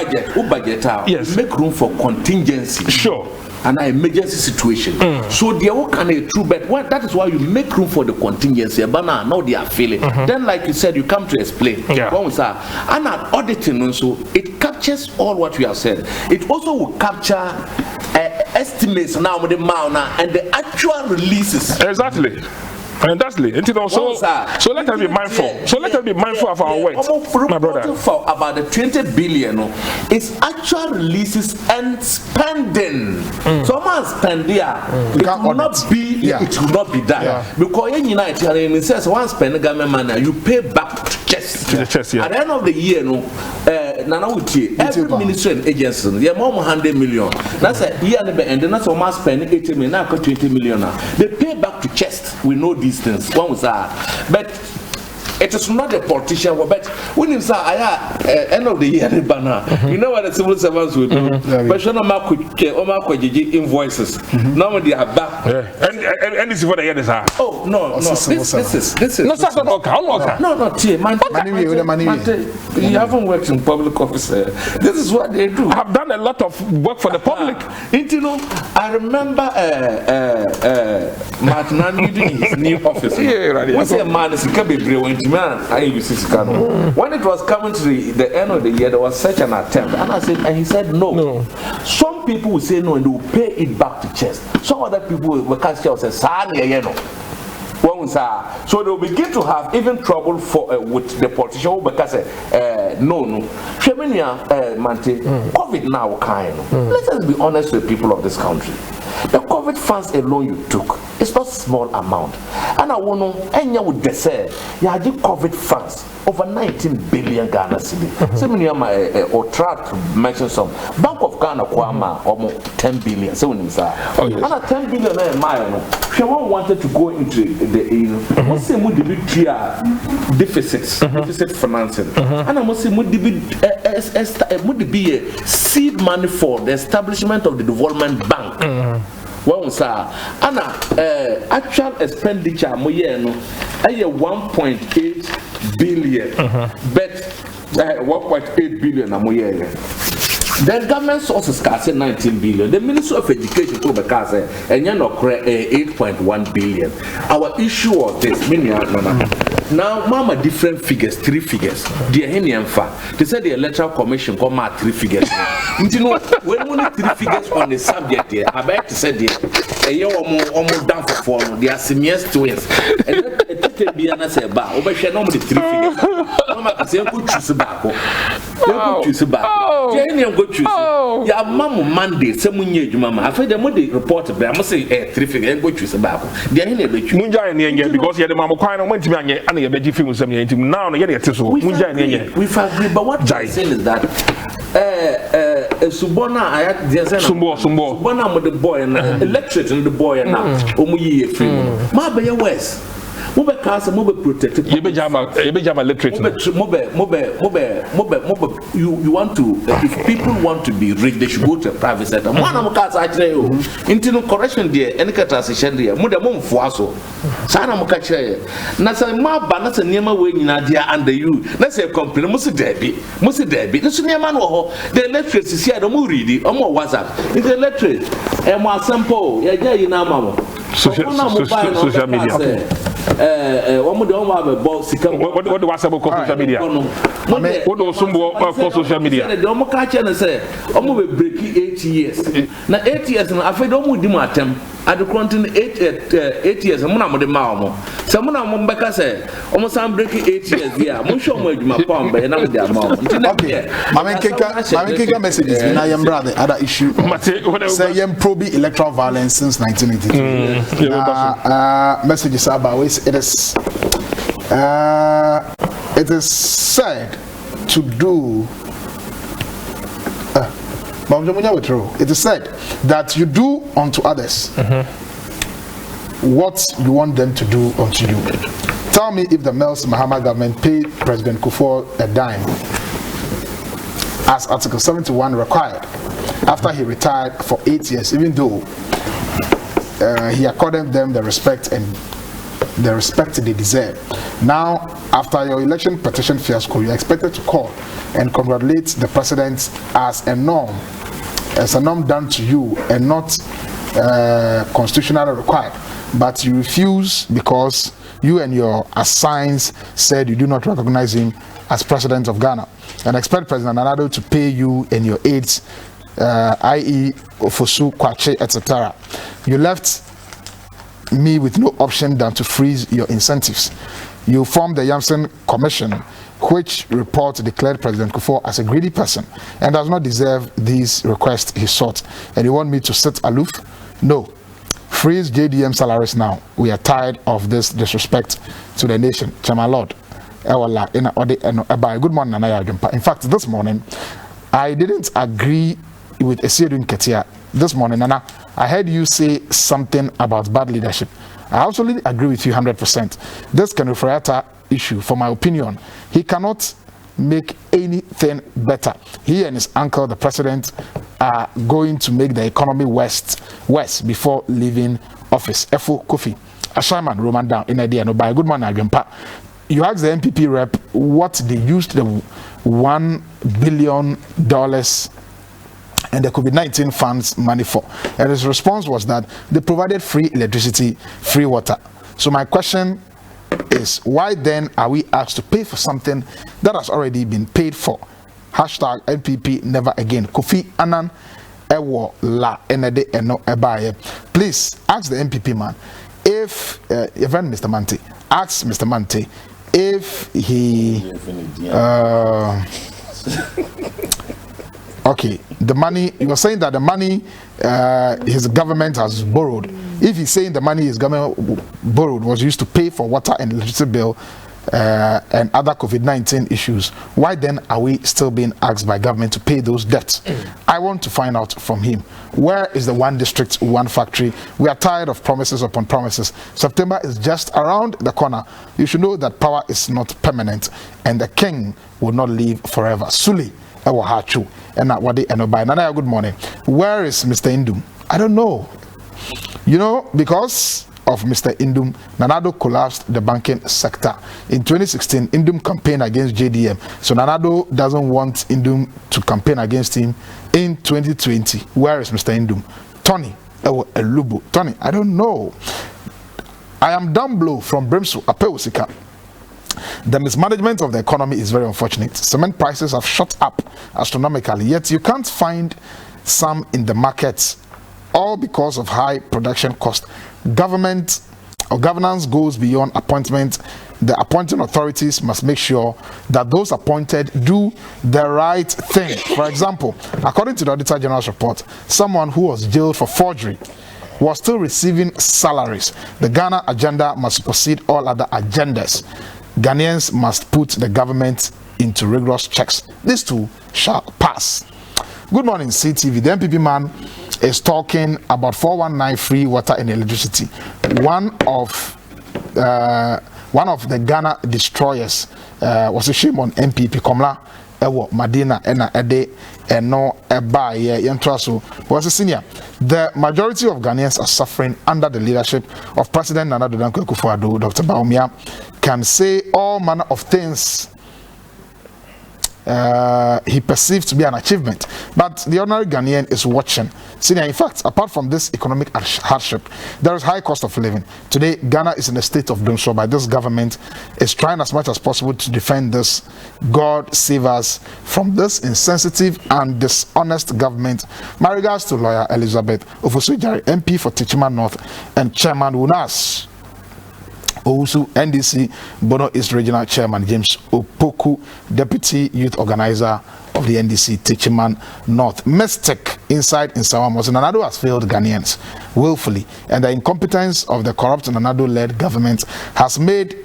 Yes. Make room for contingency. Sure. And an emergency situation. So they all can a true bet. That is why you make room for the contingency. But now they are feeling. Then, like you said, you come to explain. When we say, and an auditing also, it captures all what we have said. It also will capture estimates now with the amount and the actual releases. Exactly. And that's it. So let us be mindful. So let us be mindful of our words, my brother. For about the 20 billion, it's actual releases and spending. So man spend there, it will not be done. Because in United it says one spend government money, you pay back to chest. At the end of the year, every ministry and agency, they are more than 100 million. That's a year and then that's one spend 80 million, now 20 million. They pay back to chest. We know distance. One was but it is not a politician. But when you say, end of the year, you know what the civil servants will do. But you know, invoices. Now they are back. And this is what the year is. Oh no, this is. No, that's not okay. No, money. You haven't worked in public office. This is what they do. I've done a lot of work for the public. I remember Martin in his new office. What's a man is when it was coming to the end of the year, there was such an attempt, and he said no. Some people will say no and they will pay it back to chest. Some other people will catch you and say so they will begin to have even trouble with the politician because COVID now let us be honest with the people of this country. The COVID funds alone you took, it's not a small amount. And and I want to enya with the say ya di COVID funds over 19 billion Ghana cedi. So many or track mention some Bank of Ghana kwama almost 10 billion. So when say and 10 billion na mile no she wanted to go into the what's say mo deficit financing and I must say mo be seed money for the establishment of the development bank. Well, sir, and actual expenditure mo year no 1.8 billion, but 1.8 billion mo year. The government sources can say 19 billion. The Ministry of Education told the say and you know 8.1 billion. Our issue was this, now mama different figures, 3 figures. The they said the electoral commission come out 3 figures. You know when only 3 figures on the subject here, I bet to say the almost down for form. They are similar twins. And it be an answer about over share normally 3 figures. Mama can say go choose back. Go choose back. Yeah, Mamma Monday, some mama. I feel the money report, but I must say 3 figures and go choose about. They are in a Munja because you had the Mamma Quine went to me and a veggie film some now. We agree, but what I say is that Subona, I had Subona with the boy and electric and the boy and now Omuyi free. Mabaya West. Mobile cars are mobile protected. You want to, if people want to be rich, they should go to a private sector. One of cars I tell you, into correction there, any transition there, Muda Mum Fuaso, Sana Mukache, Nasa Ma Banas and Nema way in Adia under you. Let's say complain, Musi Debbie, this Neman or the electricity here, the Muridi, or more WhatsApp. It's electric, and more simple, yeah, you know, social media. What do WhatsApp call social media? What do social media? The Omokacha say, Omo break 8 years. Now 8 years, I feel don't do my attempt. At the continent 8 years, I'm not the Mamo. Someone I'm back say, almost I'm breaking 8 years. Yeah, I'm sure my palm, but I'm the amount. Okay, my messages. I am brother. Other issue. Say Prob electoral violence since 1982. Messages about it is said to do. It is said that you do unto others what you want them to do unto you. Tell me if the Mels Mahama government paid President Kufuor a dime, as Article 71 required, after he retired for 8 years, even though he accorded them the respect they deserve. Now, after your election petition fiasco, you are expected to call and congratulate the president as a norm done to you and not constitutionally required. But you refuse because you and your assigns said you do not recognize him as president of Ghana and expect President Nana to pay you and your aides, i.e. Ofosu, Kwache, etc. You left me with no option than to freeze your incentives. You formed the Yamsen Commission, which report declared President Kufuor as a greedy person and does not deserve these requests he sought. And you want me to sit aloof? No. Freeze JDM salaries now. We are tired of this disrespect to the nation. Chama Lord. Good morning, Nanaya Jumpa. In fact, this morning, I didn't agree with Esiedun Ketia. This morning, Nana, I heard you say something about bad leadership. I absolutely agree with you 100%. This Kenufriata issue, for my opinion, he cannot make anything better. He and his uncle, the president, are going to make the economy worse before leaving office. Efo Kofi, Ashaman, Roman down in idea. No, by good morning, Agrimpa. You asked the MPP rep what they used the $1 billion and the COVID-19 funds money for. And his response was that they provided free electricity, free water. So my question is, why then are we asked to pay for something that has already been paid for? Hashtag NPP never again. Kofi Annan Ewo La Enede Eno Ebaye. Please ask the MPP man if even Mr. Mante, ask Mr. Mante if he okay, the money, you were saying that the money his government has borrowed If he's saying the money his government borrowed was used to pay for water and electricity bill and other COVID-19 issues, why then are we still being asked by government to pay those debts? I want to find out from him. Where is the one district, one factory? We are tired of promises upon promises. September is just around the corner. You should know that power is not permanent and the king will not live forever. Suli Ewa Hachu and not Wadi Enobai. Nana, good morning. Where is Mr. Indum? I don't know. You know, because of Mr. Indum, Nanado collapsed the banking sector. In 2016, Indum campaigned against JDM. So Nanado doesn't want Indum to campaign against him in 2020. Where is Mr. Indum? Tony Elubu. Tony, I don't know. I am Dumblow from Brimsu, Apewusika. The mismanagement of the economy is very unfortunate. Cement prices have shot up astronomically, yet you can't find some in the markets, all because of high production cost. Government or governance goes beyond appointment. The appointing authorities must make sure that those appointed do the right thing. For example, according to the Auditor General's report, someone who was jailed for forgery was still receiving salaries. The Ghana agenda must supersede all other agendas. Ghanaians must put the government into rigorous checks. These two shall pass. Good morning, CTV. The MPP man is talking about 419 free water and electricity. One of the Ghana destroyers was a shame on MPP Komla Ewo Madina Ena Ede Eno Eba Yentraso was a senior. The majority of Ghanaians are suffering under the leadership of President Nana Addo Dankwa Akufo-Addo. Dr. Baumia can say all manner of things he perceived to be an achievement, but the ordinary Ghanaian is watching. Senior, in fact, apart from this economic hardship, there is high cost of living. Today, Ghana is in a state of doom, so by this government is trying as much as possible to defend this. God save us from this insensitive and dishonest government. My regards to lawyer Elizabeth Ofosu-Jare, MP for Techiman North and Chairman Unas Owusu, NDC Bono East Regional Chairman James Opoku, Deputy Youth Organizer of the NDC Techiman North. Mistake inside in Sawamos. Nanado has failed Ghanaians willfully, and the incompetence of the corrupt Nanado-led government has made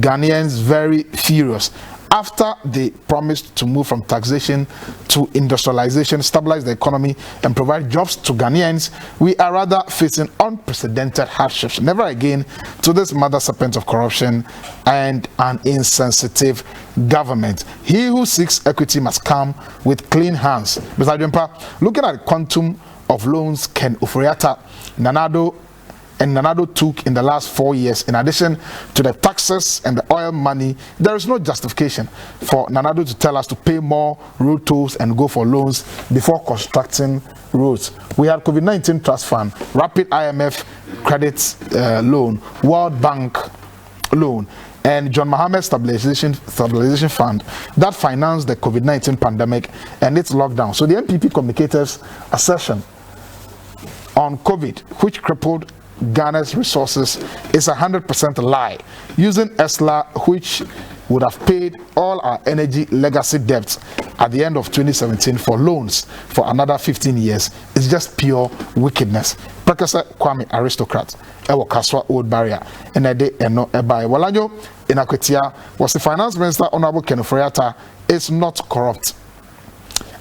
Ghanaians very furious. After they promised to move from taxation to industrialization, stabilize the economy, and provide jobs to Ghanaians, we are rather facing unprecedented hardships. Never again to this mother serpent of corruption and an insensitive government. He who seeks equity must come with clean hands. Mr. Jumpa, looking at the quantum of loans Ken Ofori-Atta, Nanado took in the last 4 years, in addition to the taxes and the oil money, there is no justification for Nanado to tell us to pay more road tolls and go for loans before constructing roads. We had COVID-19 Trust Fund, Rapid IMF Credit Loan, World Bank Loan, and John Mohammed Stabilization Fund that financed the COVID-19 pandemic and its lockdown. So the MPP communicators' assertion on COVID, which crippled Ghana's resources, is 100% lie. Using ESLA, which would have paid all our energy legacy debts at the end of 2017 for loans for another 15 years, is just pure wickedness. Professor Kwame Aristocrat, Ewo Kaswa Old Barrier, and Ede Eno Ebai Walanyo in Akwetia was the Finance Minister Honorable Ken Ofori-Atta is not corrupt,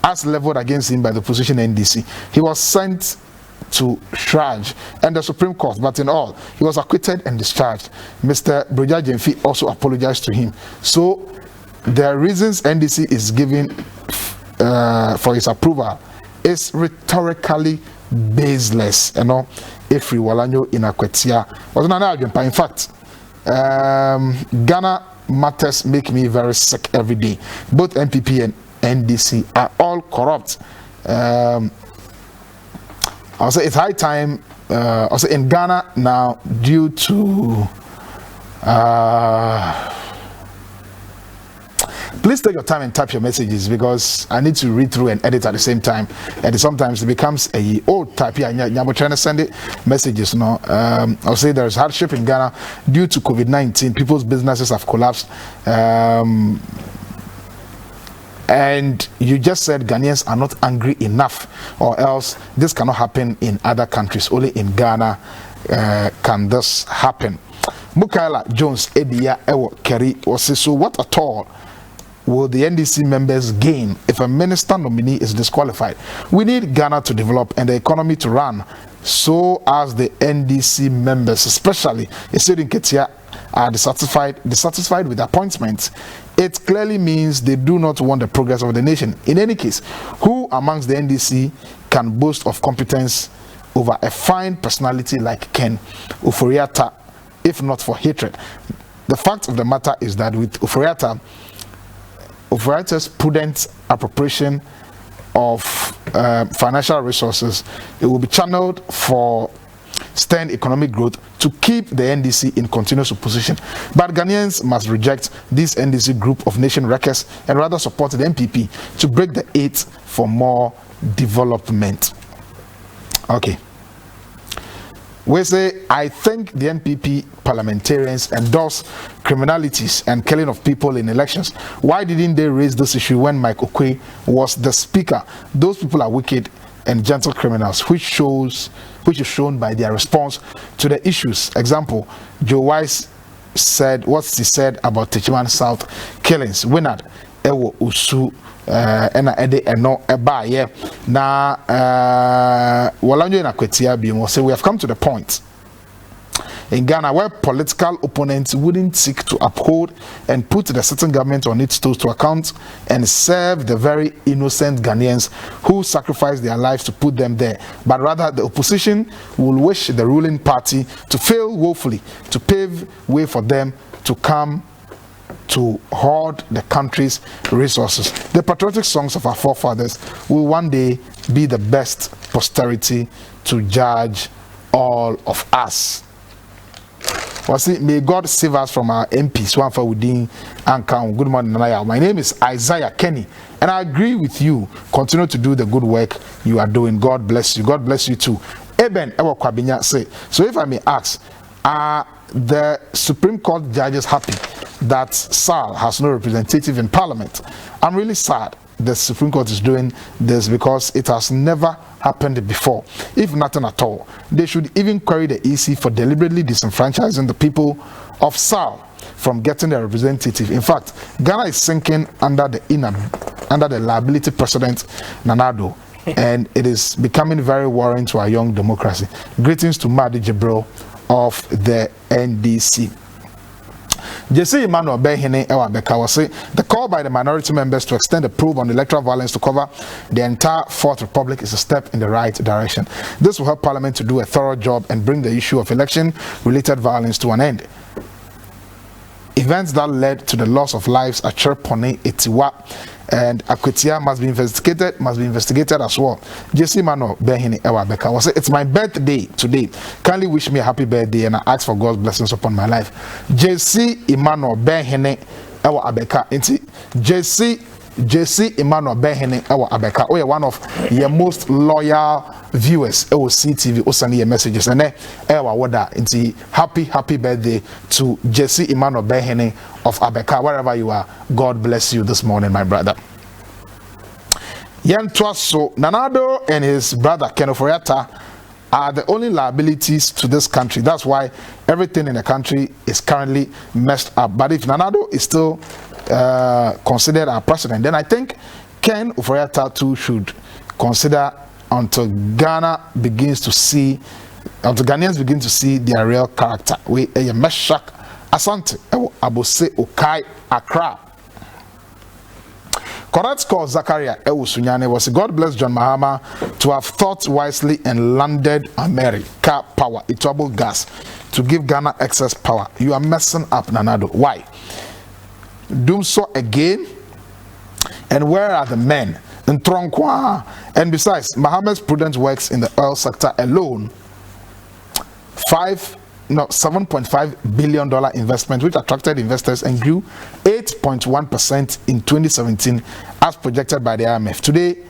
as leveled against him by the opposition NDC. He was sent to Shraj and the Supreme Court, but in all, he was acquitted and discharged. Mr. Broja Jemfi also apologized to him. So the reasons NDC is giving for his approval is rhetorically baseless. You know, Efri Walanyo in Akwetia was an in fact, Ghana matters make me very sick every day. Both MPP and NDC are all corrupt. I'll say it's high time, also in Ghana now, due to please take your time and type your messages, because I need to read through and edit at the same time, and sometimes it becomes a old type here. I'm trying to send it messages now. I'll say there's hardship in Ghana due to COVID-19. People's businesses have collapsed. And you just said Ghanaians are not angry enough, or else this cannot happen in other countries. Only in Ghana can this happen? Mukaila Jones Edia Ewo Kerry was so what at all will the NDC members gain if a minister nominee is disqualified? We need Ghana to develop and the economy to run, so as the NDC members, especially including Ketia, are dissatisfied with appointments. It clearly means they do not want the progress of the nation. In any case, who amongst the NDC can boast of competence over a fine personality like Ken Ofori-Atta, if not for hatred? The fact of the matter is that with Ofori-Atta's prudent appropriation of financial resources, it will be channeled for stern economic growth to keep the NDC in continuous opposition. But Ghanaians must reject this NDC group of nation wreckers and rather support the MPP to break the eight for more development. Okay. We say, I think the NPP parliamentarians endorse criminalities and killing of people in elections. Why didn't they raise this issue when Mike Okwe was the speaker? Those people are wicked and gentle criminals, which is shown by their response to the issues. Example, Joe Wise said what he said about Techiman South killings. Winard Ewo Usu ena ede eno eba ye na walanyo na kwetia bi mo say we have come to the point in Ghana where political opponents wouldn't seek to uphold and put the certain government on its toes to account and serve the very innocent Ghanaians who sacrificed their lives to put them there, but rather the opposition will wish the ruling party to fail woefully to pave way for them to come to hoard the country's resources. The patriotic songs of our forefathers will one day be the best posterity to judge all of us. Well, see, may God save us from our MPs. One for within Ankang. Good morning, Naya. My name is Isaiah Kenny, and I agree with you. Continue to do the good work you are doing. God bless you. God bless you too. Eben Ewa Kwabinya say. So, if I may ask, are the Supreme Court judges happy that SAL has no representative in Parliament? I'm really sad the Supreme Court is doing this because it has never happened before. If nothing at all, they should even query the EC for deliberately disenfranchising the people of SAL from getting their representative. In fact, Ghana is sinking under the liability precedent Nanado, and it is becoming very worrying to our young democracy. Greetings to Madi Jibril of the NDC. Jesse Emmanuel Behine Ewa Beka was say the call by the minority members to extend the probe on electoral violence to cover the entire Fourth Republic is a step in the right direction. This will help Parliament to do a thorough job and bring the issue of election-related violence to an end. Events that led to the loss of lives at Cherpone, Etiwa, and Akwetia must be investigated as well. Jesse Mano Behini Ewa Beka was say, it's my birthday today. Kindly wish me a happy birthday and I ask for God's blessings upon my life. Jesse Emmanuel Behini Ewa Abeka. Jesse Emmanuel Behini Ewa Abeka. Oh, yeah, one of your most loyal viewers. CTV Osani messages and Ewa Wada. Happy birthday to Jesse Emmanuel Behini of Abeka, wherever you are. God bless you this morning, my brother. Yentwaso Nanado and his brother Ken Ofori-Atta are the only liabilities to this country. That's why everything in the country is currently messed up. But if Nanado is still considered our president, then I think Ken Ofori-Atta too should consider until Ghanaians begin to see their real character. We a Meshach Asante Abose Okai Accra. Correct call Zakaria Ewusunyane was God bless John Mahama to have thought wisely and landed America power, eatable gas, to give Ghana excess power. You are messing up, Nanado. Why? Do so again? And where are the men? And besides, Mahama's prudent works in the oil sector alone, $7.5 billion investment, which attracted investors and grew 8.1% in 2017 as projected by the IMF. Today,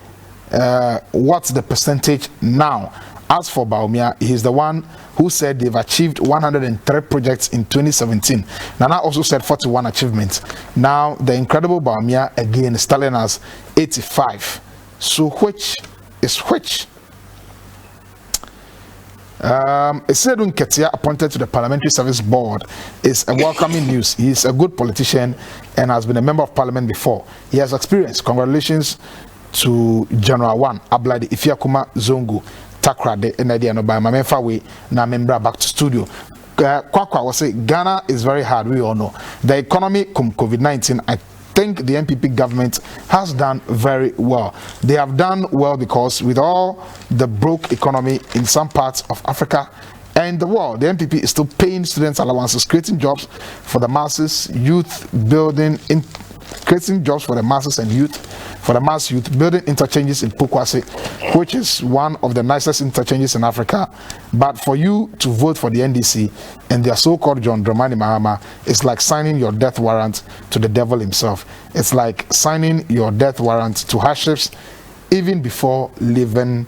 what's the percentage now? As for Baumia, he's the one who said they've achieved 103 projects in 2017. Nana also said 41 achievements. Now, the incredible Baumia again is telling us 85. So which is which? Esedun Ketia, appointed to the Parliamentary Service Board, is a welcoming news. He is a good politician and has been a member of Parliament before. He has experience. Congratulations to General 1 Abladi Ifiakuma Zongo Takrade Enadi and by Mamenfa we na member back to studio. Kwakwa was say Ghana is very hard, we all know. The economy COVID-19, I think the NPP government has done very well. They have done well because with all the broke economy in some parts of Africa and the world, the NPP is still paying students allowances, creating jobs for the masses, youth, creating jobs for the masses and youth, for the mass youth, building interchanges in Pukwase, which is one of the nicest interchanges in Africa. But for you to vote for the NDC and their so-called John Dramani Mahama, it's like signing your death warrant to the devil himself. It's like signing your death warrant to hardships even before leaving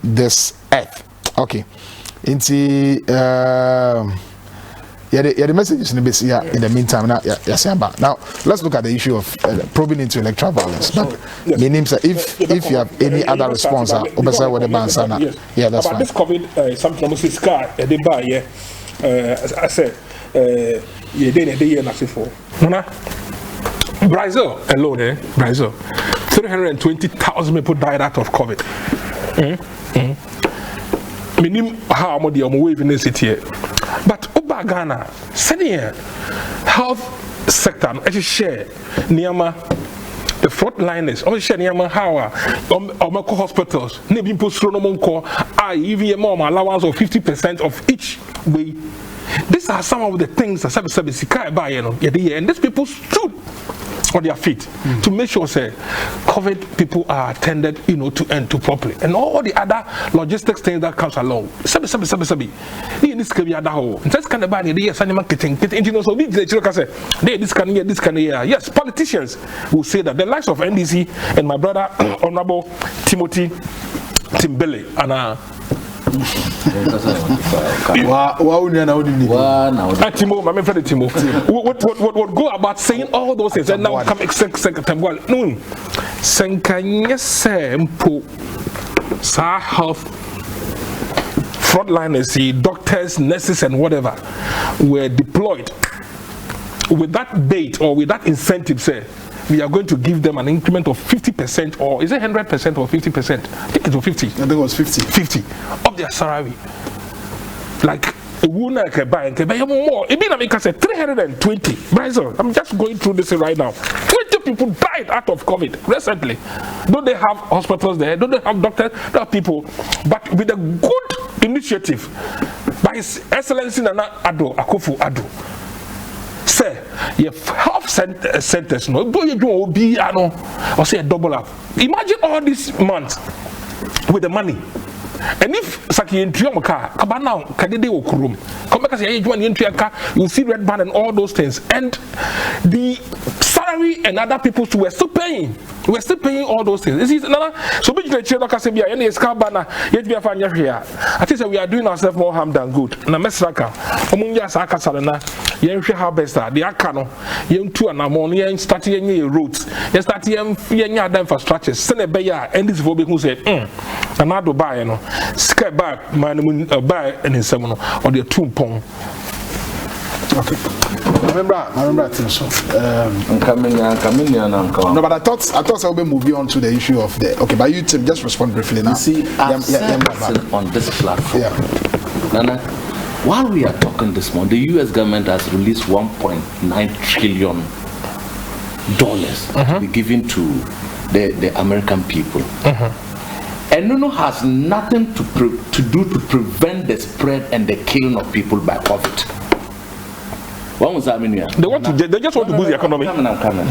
this earth. Okay. The messages in the meantime. Now let's look at the issue of probing into electoral violence. But yes. If you have any other response, yes. That's fine. This COVID, something almost is car. They buy. I said, you didn't do nothing for. Brazil alone, Brazil, 320,000 people died out of COVID. Minim how much they are waving in the city. But Oba Ghana, senior health sector, actually share Niama, the frontliners, only share Niama how Omako hospitals, maybe post Ronomonko, even more allowance of 50% of each way. These are some of the things that Sabisikai buy, and these people stood on their feet to make sure say COVID people are attended, to end to properly, and all the other logistics things that comes along. Sabi. This can be just kind of bad. Yes, this can yes, politicians will say that the likes of NDC and my brother Honorable Timothy Timbele and Timo, my friend Timo, would go about saying all those things and now come health frontliners, doctors, nurses, and whatever were deployed with that bait or with that incentive. Say we are going to give them an increment of 50%, or is it 100% or 50%? I think it was 50. I think it was 50 of their salary. Like a woman can buy more. It means I said 320. Brazil, I'm just going through this right now. 20 people died out of COVID recently. Don't they have hospitals there? Don't they have doctors? There are people. But with a good initiative by His Excellency Nana Akufo-Addo, say your health centers no you do be or say a double up. Imagine all these months with the money. And if Saki in Triomaka, Kabana, Kadede Okurum, come back as you see red band and all those things. And the salary and other people were still paying. We're still paying all those things. So we are we are doing ourselves more harm than good. Na mesraka, omunya saka salana, yenhwe harvest the akano, yentu anamon, yen start yenye roads, yen start yenye other infrastructure. Sene beya and this for who said, anado buy no, sky buy man buy and in seven or the tumpong. Okay. I remember it so. Coming no, but I thought I would be moving on to the issue of the. Okay, but you just respond briefly now. You see, I've said on this platform. Yeah. Nana, while we are talking this morning, the U.S. government has released $1.9 trillion to be given to the American people. And Nuno has nothing to do to prevent the spread and the killing of people by COVID. What was that mean here? They just want to boost the economy. I'm coming.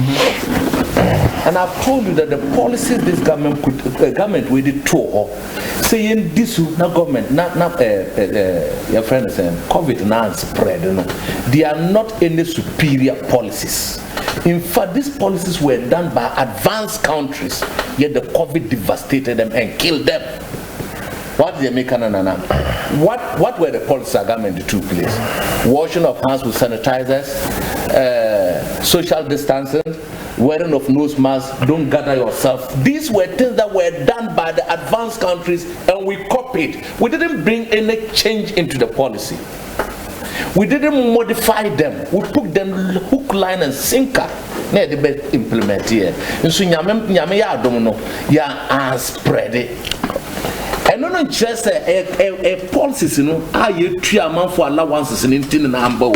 And I've told you that the policies this government with the tour saying this no government, not your friend is saying COVID now spread. They are not any superior policies. In fact, these policies were done by advanced countries, yet the COVID devastated them and killed them. What did they make? What were the policies that government took place? Washing of hands with sanitizers, social distancing, wearing of nose masks, don't gather yourself. These were things that were done by the advanced countries, and we copied copied. We didn't bring any change into the policy. We didn't modify them. We put them hook, line, and sinker. Now they be implement here. And so nyame ya don't know. Ya spread it. And no just a policies, you know. You 3 months for allowances in number.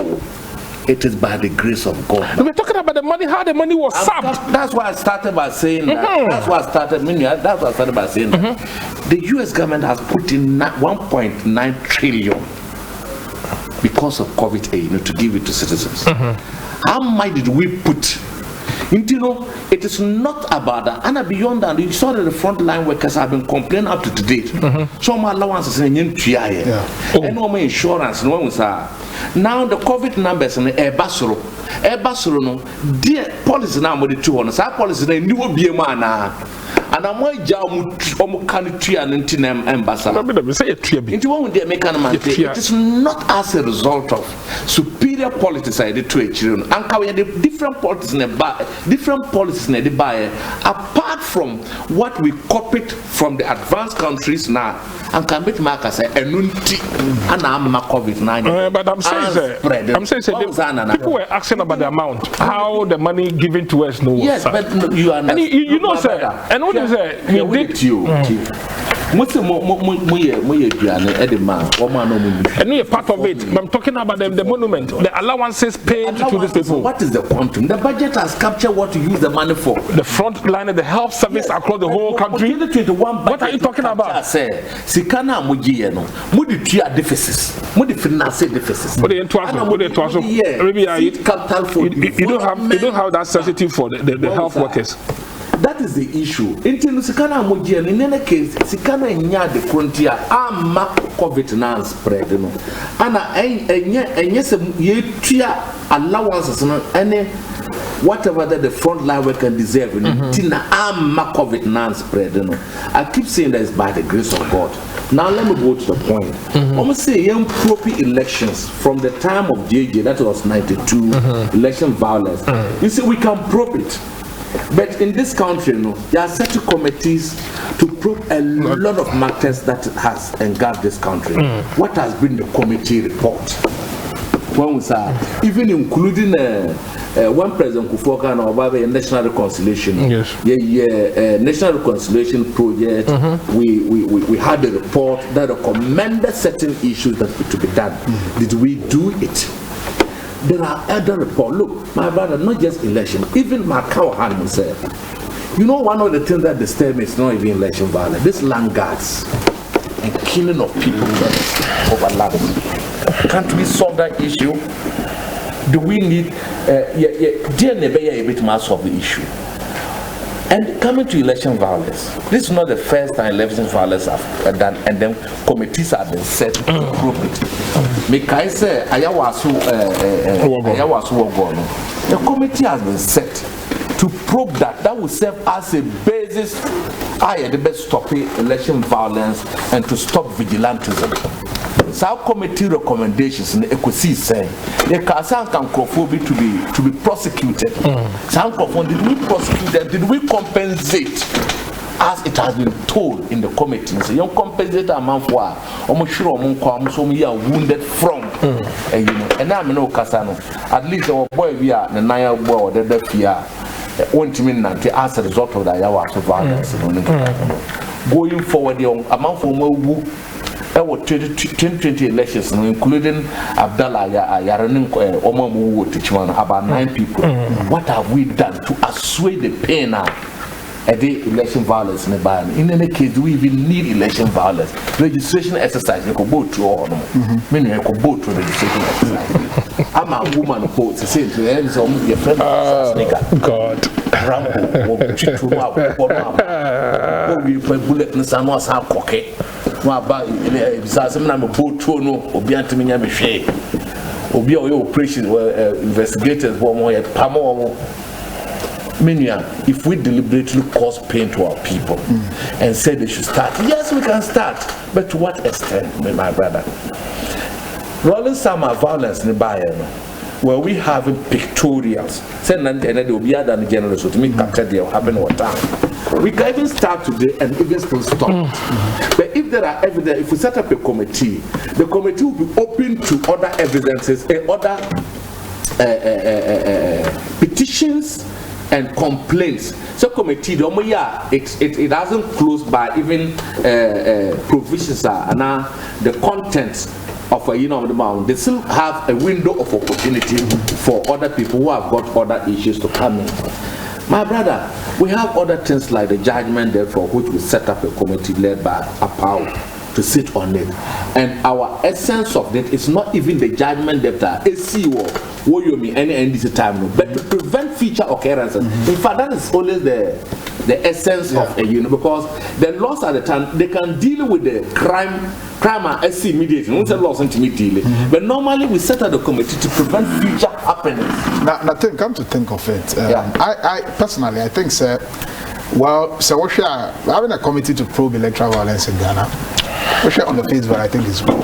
It is by the grace of God. We're talking about the money, how the money was sapped. That's why I started by saying that. That's why I started by saying that. The US government has put in 1.9 trillion because of COVID aid, you know, to give it to citizens. How much did we put? You know, it is not about that. And beyond that, you saw that the frontline workers have been complaining up to date. Some allowances and no insurance, no one. Now the COVID numbers in Airbus no, dear policy now with the 200. Our policy they new be a man. And I'm going to country and into ambassador. It is not as a result of superior politics I did to a children. And we have the different policies in the buyer, apart from what we copied from the advanced countries now. And can make markers and I'm COVID-19. But I'm saying, people were asking about the amount, how the money given to us. No, yes, sir. But you understand. And you know, sir, and what is it? We did you. And we are part of it. I'm talking about the monument, the allowances paid to these people. What is the quantum? The budget has captured what to use the money for. The front line of the health service across the whole country. What are you talking about? Sikana muji no, mudi tia deficits, mudi finance deficits. Maybe you don't have that sensitive for the health workers. That is the issue. Until Sikana muji, in any case, Sikana nya the frontier, COVID-19 spread. No, and yes, ye tia allowances no any. Whatever that the front line worker deserve, Tina COVID-19 spread. I keep saying that it's by the grace of God. Now let me go to the point. I'm gonna say young proper elections from the time of JJ, that was 92, election violence. You see, we can probe it. But in this country, there are certain committees to probe a lot of matters that has engulfed this country. What has been the committee report? When we say, even including one President Kufuor about a national reconciliation, national reconciliation project, we had a report that recommended certain issues that to be done. Did we do it? There are other reports. Look, my brother, not just election, even Macau Hanman said, you know, one of the things that disturb me is not even election violence. This land guards and killing of people over land. Can't we solve that issue? Do we need dear Nebeya a bit more solve the issue? And coming to election violence, this is not the first time election violence have done, and then committees have been set to probe it. Mekai say ayawasu wogono. The committee has been set to probe that will serve as a basis the best stopping election violence and to stop vigilantism. So committee recommendations in the ECOC say the Kasan can to be prosecuted. Some did we prosecute them? Did we compensate as it has been told in the committee? So you compensate amount for almost sure some are wounded from you know, and I'm no Kasano. At least our boy we are the Naya boy the fear won't mean that as a result of the Ayahuasca violence. Going forward, the amount for more 2020 elections, including Abdallah Yaranin Omamu Tichman, about 9 people. What have we done to assuage the pain now? A day election violence in the ban. In any case, do we even need election violence? Registration exercise, you could go to all meaning you could go to registration exercise. I'm a woman who to say to them, so your friend God. Rambo, we put bullet in the sun was how cocky. About some number boat to no, Obiantimia Miche, Obia operations were investigators, one more at Pamo. Minia, if we deliberately cause pain to our people and say they should start, yes, we can start, but to what extent, my brother? Rolling summer violence in the Bayern, where we have pictorials, send and there will be other generals to me capture the happen or time. We can even start today and even still stop. But if there are evidence, if we set up a committee, the committee will be open to other evidences and other petitions and complaints. So committee, it hasn't closed by even provisions and the contents of they still have a window of opportunity for other people who have got other issues to come in. My brother, we have other things like the judgment debt, for which we set up a committee led by a power to sit on it. And our essence of it is not even the judgment debt, what you mean any this time, but to prevent future occurrences. In fact, that is always the essence of a because the laws at the time they can deal with the crime and SC immediately. We don't say laws immediately, but normally we set up the committee to prevent future happenings. Now, come to think of it, I personally I think well, so we're having a committee to probe electoral violence in Ghana. We're on the face value, I think is good,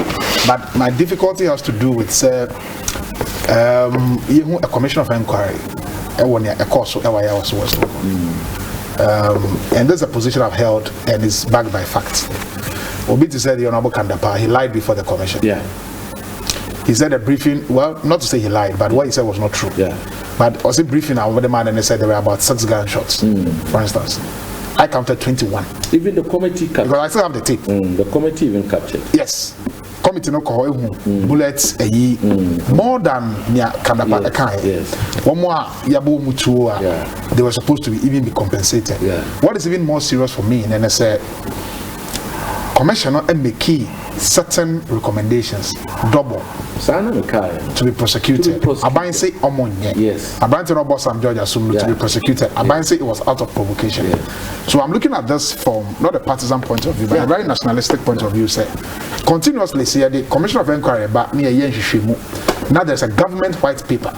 but my difficulty has to do with a commission of inquiry. And there's a position I've held and it's backed by facts. Obiti said the Honorable Kandapa, he lied before the commission. Yeah. He said a briefing, well, not to say he lied, but what he said was not true. Yeah. But was it briefing over the man and they said there were about 6 gunshots, for instance. I counted 21. Even the committee captured. Because I still have the tape. The committee even captured. Yes. Committee no call bullets more than Kandapa kind. Yes. One more Yabo Mutua. They were supposed to even be compensated. Yeah. What is even more serious for me, and then I said, Commissioner and McKee certain recommendations double to be prosecuted. Aban say omonye. Yes. Aban no boss Sam George Asumlu to be prosecuted. Aban say it was out of provocation. Yes. So I'm looking at this from not a partisan point of view, but a very nationalistic point of view. Say continuously say the Commission of Inquiry back near Yenshishemu. Now there's a government white paper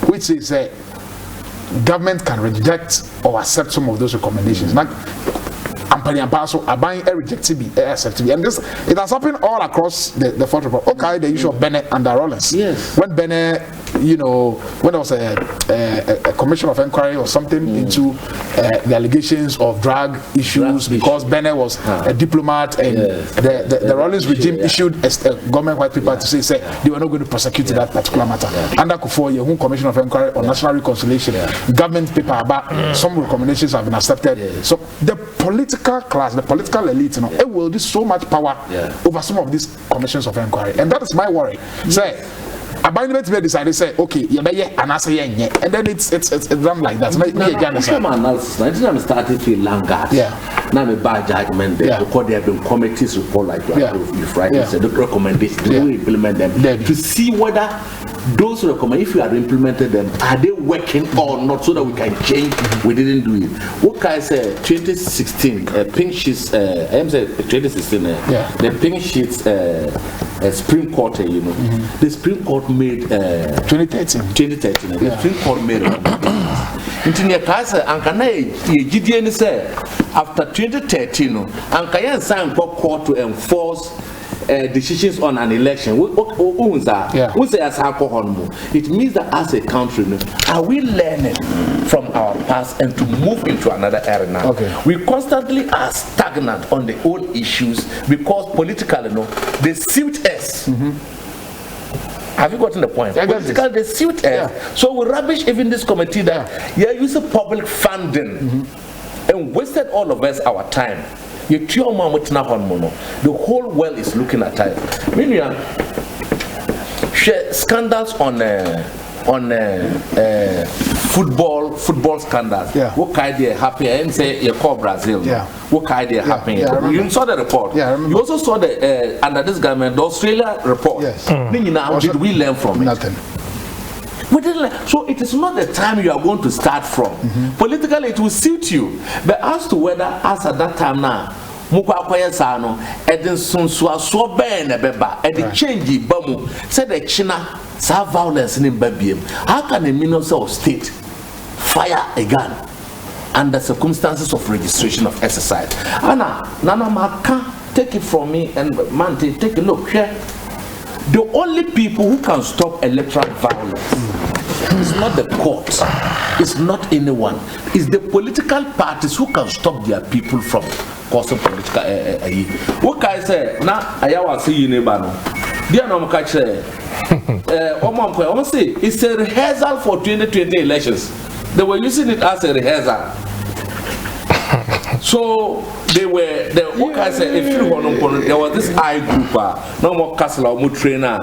which says government can reject or accept some of those recommendations. Now, buying a rejected accepted, and this it has happened all across the Fort Report. Okay, the issue of Bennett and Rollins. Yes. When Bennett, when there was a commission of inquiry or something into the allegations of drug issues because Bennett was a diplomat and the Rollins regime issued a government white paper to say they were not going to prosecute that particular matter. Under Kufuor, your commission of inquiry on national reconciliation, government paper about some recommendations have been accepted. So the political class, the political elite, it will do so much power over some of these commissions of inquiry, and that is my worry. Say, Abandonment may decide to say, okay, and then it's done like that. My analysis, I started to language. Now a bad judgment because there have been committees report like you've rightly said, the recommendations, we implement them to see whether those recommendations, if we had implemented them, are they working or not, so that we can change. We didn't do it. What can I say? 2016, pink sheets. I'm saying 2016. The pink sheets. Supreme Court, the Supreme Court made 2013. The Supreme Court made after 2013, and signed court to enforce decisions on an election. It means that as a country, are we learning from our past and to move into another era now? We constantly are stagnant on the old issues because politically, they suit us. Have you gotten the point? Politically, they suit us. So we rubbish even this committee that use public funding and wasted all of us our time. The whole world is looking at it. Meanwhile, scandals on football scandals. What kind they happen? And say you call Brazil. What kind they happen? You saw the report. You also saw the under this government the Australia report. Did we learn from it? Nothing. We didn't learn. So it is not the time you are going to start from. Politically, it will suit you, but as to whether as at that time now. Edin Sunsua so ben beba edi change bamu said the China sa violence in Babiem. How can a minister of state fire a gun under circumstances of registration of exercise? Anna, Nana Maka, take it from me and Mante, take a look here. The only people who can stop electoral violence It's not the court. It's not anyone. It's the political parties who can stop their people from causing political. What can I say? Now I will see you neighbor. Dear no catch. It's a rehearsal for 2020 elections. They were using it as a rehearsal. So they were there was this I group no more castle or trainer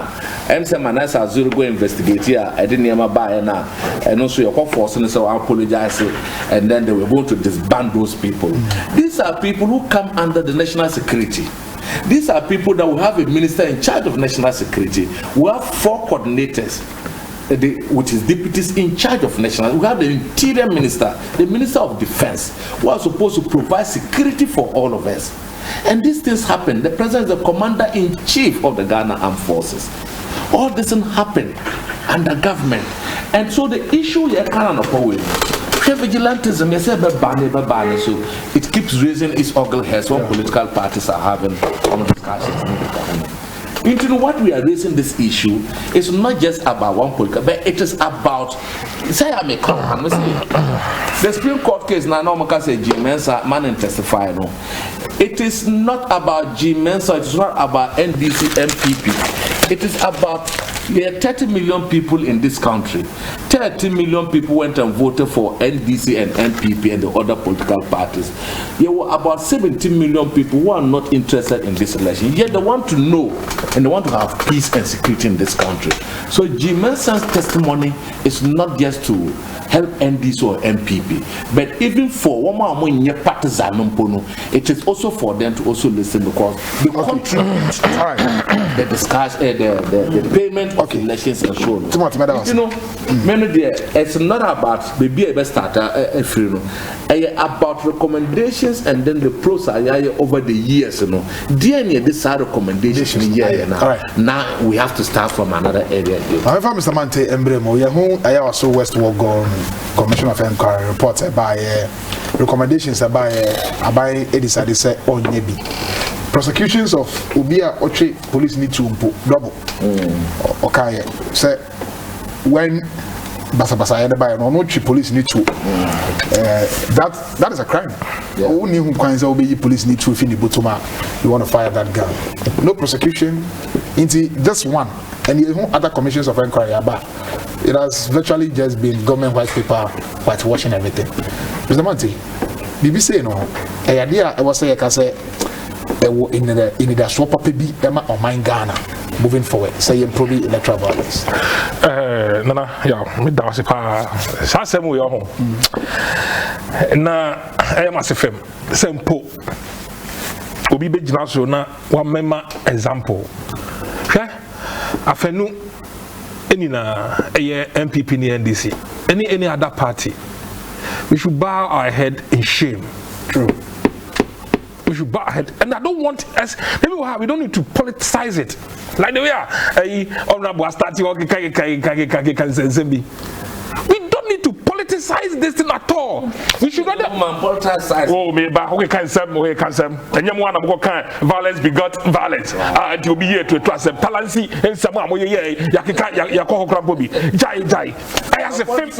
MC Manasa Zero go investigate here I didn't ever buy now and also your forcing so I apologize and then they were going to disband those people. These are people who come under the national security. These are people that will have a minister in charge of national security. We have 4 coordinators, which is deputies in charge of national. We have the interior minister, the minister of defense, who are supposed to provide security for all of us. And these things happen. The president is the commander-in-chief of the Ghana Armed Forces. All this doesn't happen under government. And so the issue here cannot go vigilantism, so it keeps raising its ugly heads when political parties are having discussions. Into what we are raising this issue is not just about one political, but it is about say I'm a clown. The Supreme Court case now say G Mensa man and testify. No, it is not about G Mensa, it is not about NDC MPP. It is about there are 30 million people in this country. 30 million people went and voted for NDC and NPP and the other political parties. There were about 17 million people who are not interested in this election. Yet they want to know and they want to have peace and security in this country. So G Mensah's testimony is not just to help NDC or MPP, but even for one more partisan, it is also for them to also listen because the contribute the discussion, the payment of elections and so on. You know, many there, it's not about maybe a best starter, about recommendations and then the process over the years. You know, these are recommendations now we have to start from another area. However, Mr. Mante Embremo, I also Westward Commission of Inquiry reports by recommendations by decided say on maybe prosecutions of Ubia Oche police need to double. Okay, say when Basa by no police need to that is a crime. Only who kinds of police need to finish Butuma. You want to fire that gun. No prosecution into just one. And the other commissions of inquiry about it has virtually just been government white paper whitewashing everything. Mr. Monty, BBC no a idea I was saying I can say in the swap baby Emma or mine Ghana moving forward say improve electoral violence. Nana yeah me da was pa sasem we ho na I am asefem sempo obi be gina so na one member example afenu any na MPP ni NDC any other party we should bow our head in shame. True. We should bow our head, and I don't want us maybe we don't need to politicize it like the way honorable starting we don't need to politicize this thing at all. We should rather politicize. Oh, maybe okay, can some, and you want to can violence begot violence. To be here to trust them. Talansi and someone where ya call Crampobi. Jai. I has a film.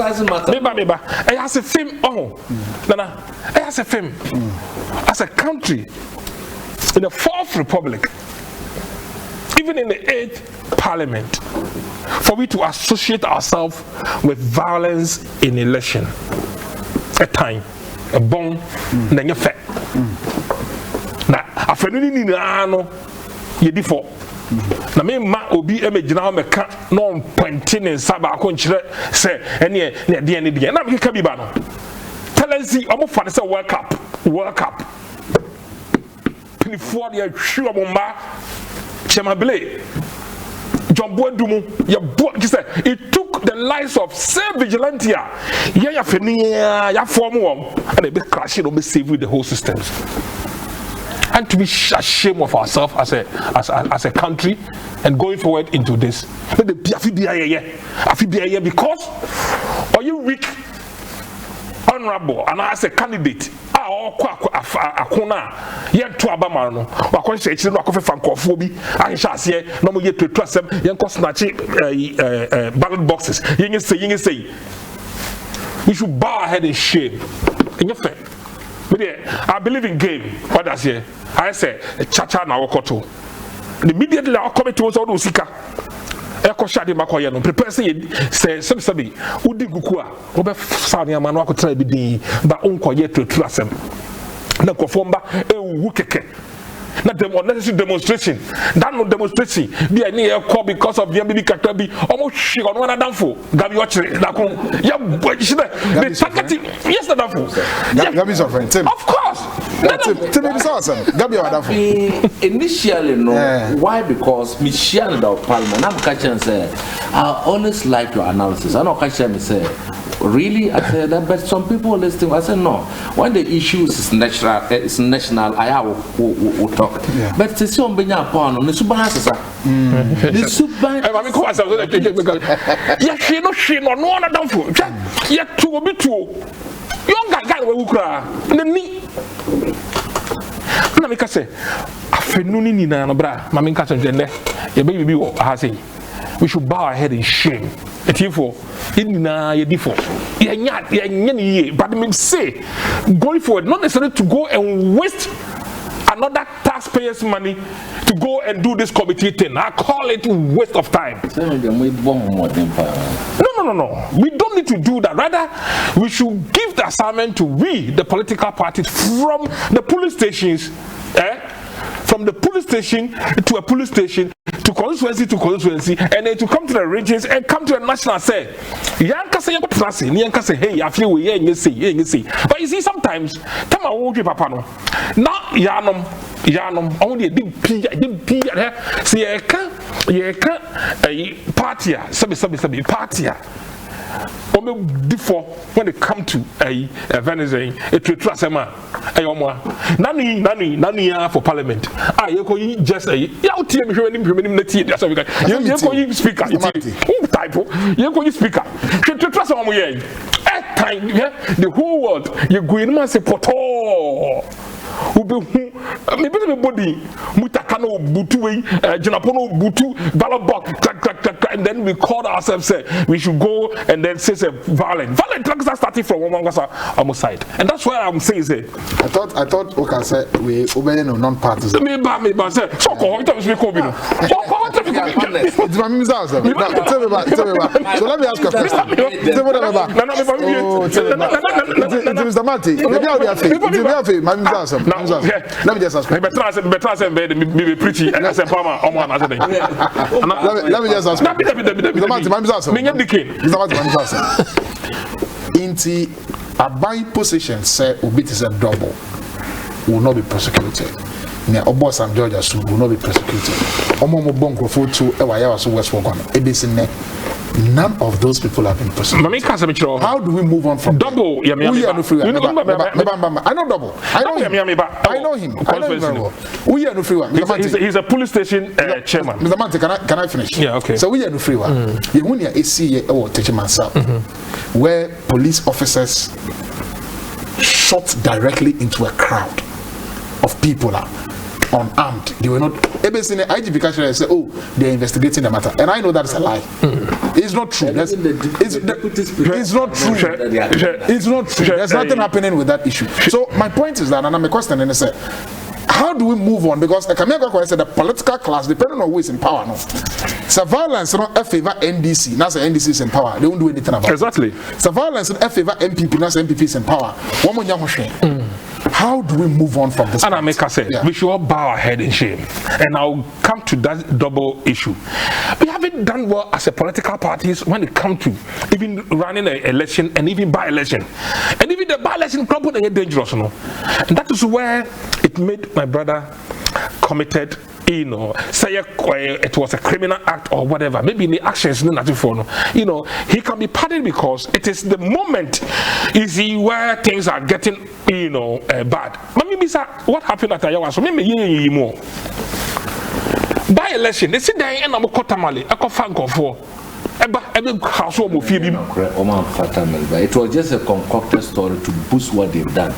Maybe. I has a film. Oh, Nana. I has a film. As a country in the 4th Republic, even in the 8th Parliament, for we to associate ourselves with violence in election, a time, a bone, then you fair. Now, after any no, you default. Now, me ma obi emejina me ka no pointing in saba akonchire say ene de na me ka bi ba no. Talensi omo fa say World Cup. Before the sure bomba Chemabele John Bodumu it took the lives of same vigilantia ya form and they be crashing or be saving the whole systems. And to be ashamed of ourselves as a country and going forward into this. Because are you weak, honorable, and as a candidate akona yet to Abama no wakɔhyɛ no akɔfefa nkɔfoɔ bi ahyɛ aseɛ na mo yɛ tutu asɛm yɛnkɔ snatch ballot boxes yɛnyɛ say we should bow our head in shame ɛnyɛ fair I believe in game what does here I say chacha na wakoto immediately I come to us all sika eko shade makoye no prepare say sebi udi gukua obe sani amano akotra bi din ba onkoye tutu asem na kofomba ewu keke na unnecessary demonstration that no demonstration be any call because of the baby kata bi almost she on one danfo gabi ochire na kon ya the targeting yes na danfo gabi is your friend Tim of course Tim is awesome gabi wa danfo initially no why because me share the parliament I'm catching say I always like your analysis I know catch me say really I said that but some people listening I said no when the issue is national I will talk but to see on benya upon the suban sasa the suban I mean cause yeah she no no na danfo yeah to obi to young guy we kura na ni na me ka say afenu ni nyina no bra ma me ka say ndene ye be bi wo ha say we should bow our head in shame etifo inina ye difo ye ni but me say going forward not necessarily to go and waste another taxpayers' money to go and do this committee thing. I call it waste of time. No. We don't need to do that. Rather, we should give the assignment to we, the political parties, from the police stations, from the police station to a police station, to constituency, and then to come to the regions and come to a national say. Yanka say hey, I feel we you say. But you see, sometimes, time I won't give papa no. Now Yanum, only a big P, see a party, sabi party. Before when it come to a Venezuela, a trust nani for parliament. You just a speaker. You speaker. The whole world you're going to say poto. Body mutakano butu jinapono butu ballot box and then we called ourselves say we should go and then say violent drugs are starting from one side and that's why I'm saying say I thought okay say we obey no non-partisan me say so ko it was me ko bi no it's my mimza so let me ask a question Mr. Mati maybe I'll be afraid my mimza so let me just ask. Better be pretty and I say Palmer on one other thing. Let me just ask. Inti a buy position say Ubit is a double will not be prosecuted. Near Obos and Georgia will not be prosecuted. Omo Bongo for 2 so West Wogan. None of those people have been prosecuted. How do we move on from double? I know double. I know him. We are no free one. He's a police station chairman. Mr. Mante, can I finish? Yeah, okay. So we are no free one. You want your AC or teaching myself, where police officers shot directly into a crowd of people unarmed. They were not. IGP Kashira say, oh, they're investigating the matter, and I know that's a lie. It's not true. It's not true. It's not true. There's nothing happening with that issue. So my point is that, and I'm a question, and I say, how do we move on? Because Kamega said the political class, depending on who is in power, no. So violence not favor NDC. Now say NDC is in power. They won't do anything about it. Exactly. So violence not favor MPP. Now say MPP is in power. One more young How do we move on from this? And I make us say we should all bow our head in shame. And I'll come to that double issue. We haven't done well as a political parties when it comes to even running an election and even by-election. And even the by-election crumpled and dangerous, no? And that is where it made my brother committed, you know, say it was a criminal act or whatever. Maybe in the actions, you know, he can be pardoned because it is the moment you see where things are getting, you know, bad. Maybe what happened at Ayawa? So maybe more. By election, they sit there and I'm a cotamale, a cofanko for. It was just a concocted story to boost what they've done.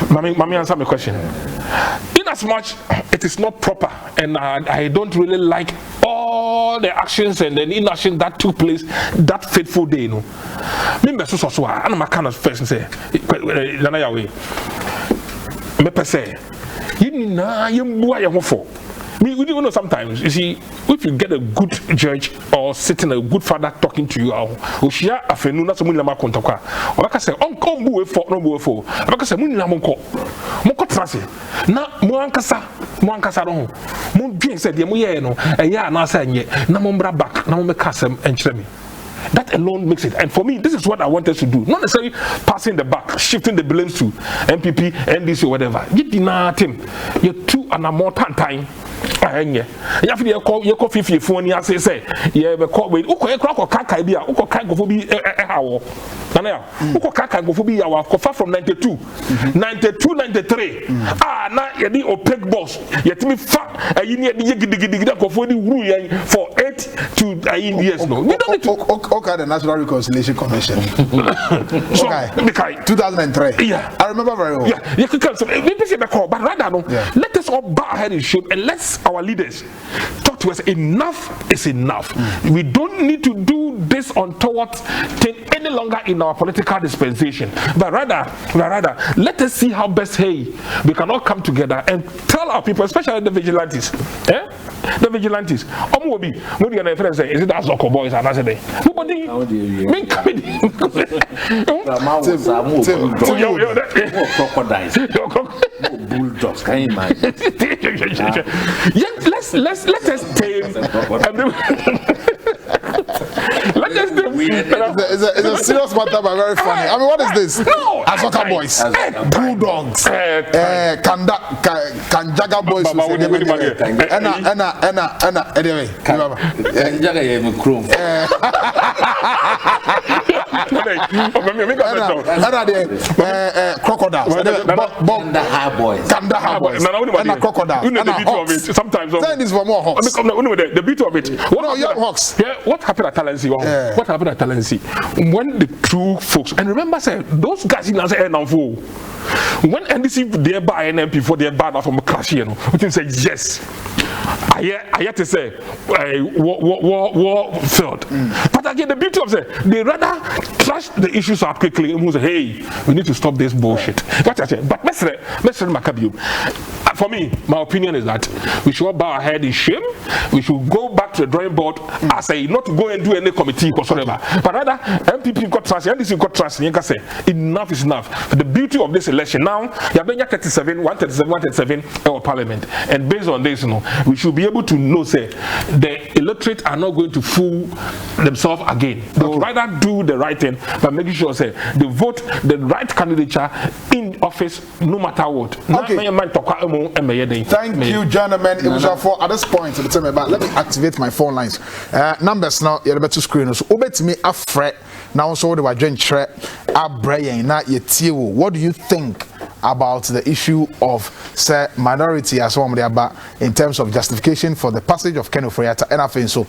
Mami, answer my question. In as much it is not proper, and I don't really like all the actions and the inaction that took place that fateful day, no. Me so I'm a kind of person say, Nana Yahweh. Me per se, we do know sometimes, you see, if you get a good judge or sitting a good father talking to you, or share a friend, not someone like Contaka, or I say, Uncle Boo for no boo for, I say, Munako, Moko Trasi, now Muancasa, Moon Jane said, Yamuano, and ya, and I said, Namumbra back, Namukasem, and Chemi. That alone makes it. And for me, this is what I wanted to do. Not necessarily passing the back, shifting the blames to MPP, NDC, or whatever. You deny him. You're too and a more time. You have to call your coffee phone. You say, yeah, but call with Uko Kaka idea, Uko Kaka for be a hour. Uko Kaka go for be our coffee from 92, 92, 93. Now you're a peg boss. Yet me fat, you need to go for the rule for 8 to 8 years. No, you don't need to. Okay, the National Reconciliation Commission. Okay, 2003. Yeah, I remember very well. Yeah, you could come. Maybe say the call, but rather no. Let us all bow our head in shame and let's our leaders talk to us. Enough is enough. We don't need to do this untoward thing any longer in our political dispensation, but rather let us see how best we can all come together and tell our people, especially the vigilantes, the vigilantes. What do you friends say? Is it as local boys and as a day? Nobody. Crocodiles, bulldogs. Can you imagine? Let us tame. It's a serious matter, but very funny. I mean, what is this? No, Asoka boys, bulldogs, Kanjaga boys. Anyway, Kanjaga chrome. Crocodiles, Kandahar boys, and crocodiles. Sometimes this for more hawks. The beauty of it. Hawks. What happened at Talensi? What happened at Talensi? When the true folks, and remember, say those guys in answer now for when NDC they buy an MP for their banner from a clash, you know, we can say yes. I had to say war failed. But again, the beauty of it, they rather trash the issues up quickly and say, hey, we need to stop this bullshit. What I say, but Mr. Maccabew, for me, my opinion is that we should all bow our head in shame. We should go back to the drawing board. I say not to go and do any committee or whatever, but rather MPP got trust, NDC got trust. You can say enough is enough. But the beauty of this election now, you have been 137 our parliament, and based on this, you know, we should be able to know, say, the electorate are not going to fool themselves again. They will rather do the right thing by making sure, say, they vote the right candidature in office, no matter what. Okay. Thank you, gentlemen. It was for at this point. Let me activate my phone lines. Numbers now. You're about to screen. So, obey me a fret. Now, so the agent a brain. Now, what do you think about the issue of say minority as one about in terms of justification for the passage of Ken Ofori-Atta and I think so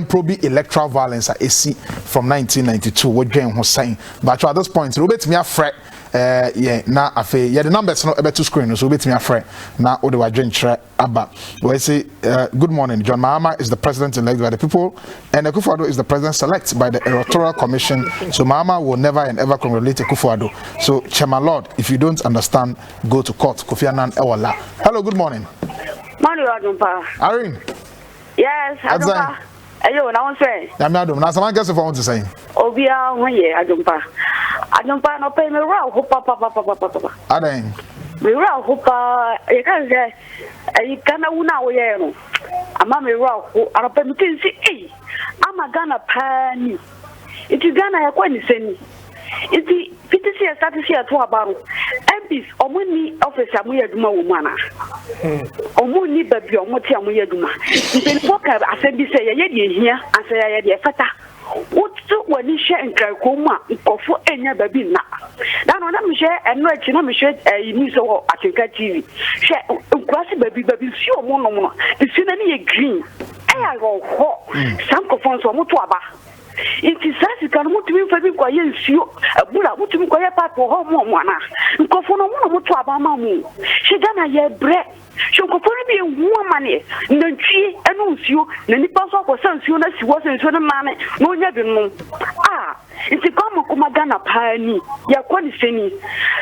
Prob electoral violence at AC from 1992 what Jane was saying, but at this point Robert me a fret now the numbers not about to screen so Robert me a fret now what do I drink about we say good morning. John Mahama is the president elected by the people and Akufo-Addo is the president selected by the electoral commission, so Mahama will never and ever congratulate Akufo-Addo. So Chairman Lord, if you don't understand, go to court. Kofi Annan Ewala. Hello, good morning. Morning, Adumpa. Irene. Yes, Adumpa. Ayo, now say. I'm Adam. Now someone guess if I want to say. Obia, Adumpa. Adumpa no pay me raw. Papa. Aden. Me raw. You can say. You can't una we. Ama me raw. I pay me tin see. I'm a Ghana pani. It is Ghana ya kwa ni seni. Iti PTC status to about MPs omuni officer amuye duma womana omuni baby omoti amuye duma mpeni poka asebi say ye de hia ase ye de fata wotu wani hwe nkrako mu a nkofo enya baby na no na me hwe eno achi na me hwe ni so Atinka TV hwe nkwasi baby si omo no no isi na ni ye green I go some conforms or Mutuaba. It is as can mutimi for me quiet you, a Buddha mutimi quiet part for home one. Conform Mutuaba mamu. She done a year bread. She could be a woman, no tree, and you, the nipples of her son, soon as she wasn't so man, no, never. Ah, it's a common Comagana pioneer, ya quantity.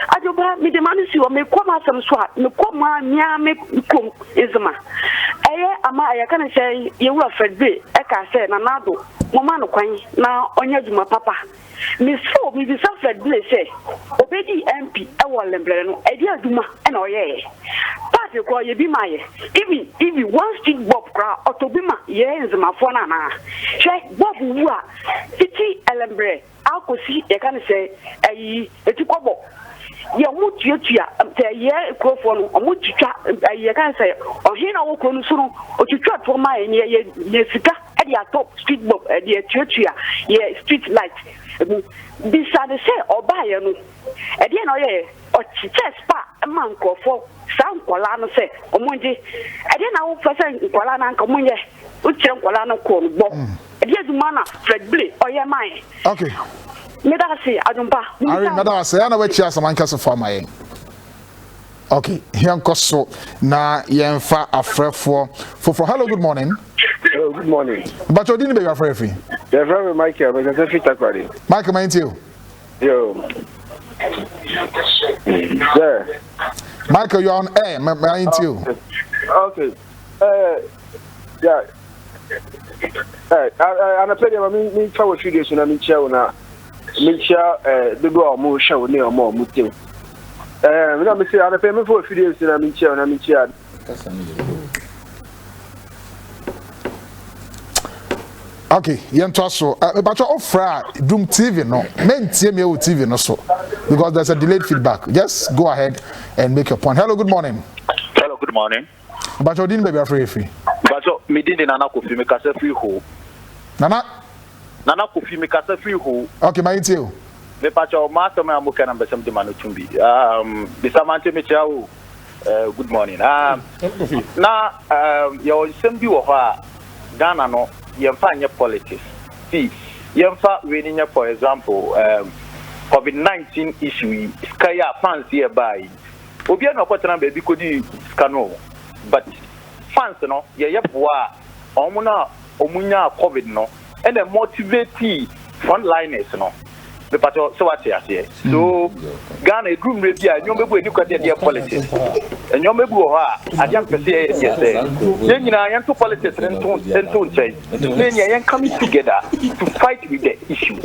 I do buy me the money you may come out some swat, no comma, near me come is ma. I can say you were Fred B. Eka said, Nanado, Mamma Quine, now on your my papa. Miss Ford, Mrs. Fred B. say, Obedi MP, I will lembrano, a dear Duma, and oh, yeah. You call you be my even one street Bob crowd or to be my yes, my phone. Check Bob who are city Elambre. I could see they can say a tukobo. You would you a year go for a mucha, you can say, or here I will consume or to try for my Yesica at the top street Bob at the church here, street light. Beside the say or buy a at the end of year or chest pa a man call for. Some Colano say, Omonji, I didn't know for saying Colana and Comunia, which Colano call Bob. Yes, Mana, Fred Blee, or your mind. Okay. Medasi, I don't buy. I say, I know what you have some uncles for my. Okay, here so na Yenfa afraid for hello, good morning. Hello, good morning. But you didn't be afraid free. You're from Michael, but I'm fit aquari. Michael, mind you. Yo. Sir. Michael, you're on air. Mind you. Okay. Yeah. I'm a player. Me travel few days when I'm in China. Me share the go more show near more mutil. Let me say I'm a payment for a few days when I'm in China. I'm in China. Okay, so but you offer Doom TV no, men TV no so because there's a delayed feedback. Just go ahead and make your point. Hello, good morning. Hello, good morning. But you didn't be afraid free. But so me didn't Nana Kofi me kasa free ho. Nana Kofi me kasa free ho. Okay, my you. Me pacho master me amuka na mbesem di manu tumbi. Bisamante me chao. Good morning. Na yo sembi wo ha Ghana no Yemfa politics. See, Yemfa winning for example, COVID-19 issue, Skya fans hereby. Obia no kwatana baby kodi skano. But fans no, ye boa, omunya COVID no, and then motivate frontliners no. The pato so what here. So Ghana room review, nyombebu educate their politics. And nyombebu ha, ajam pese yes. Then you know to politics and to change. Then you are coming together to fight with the issue.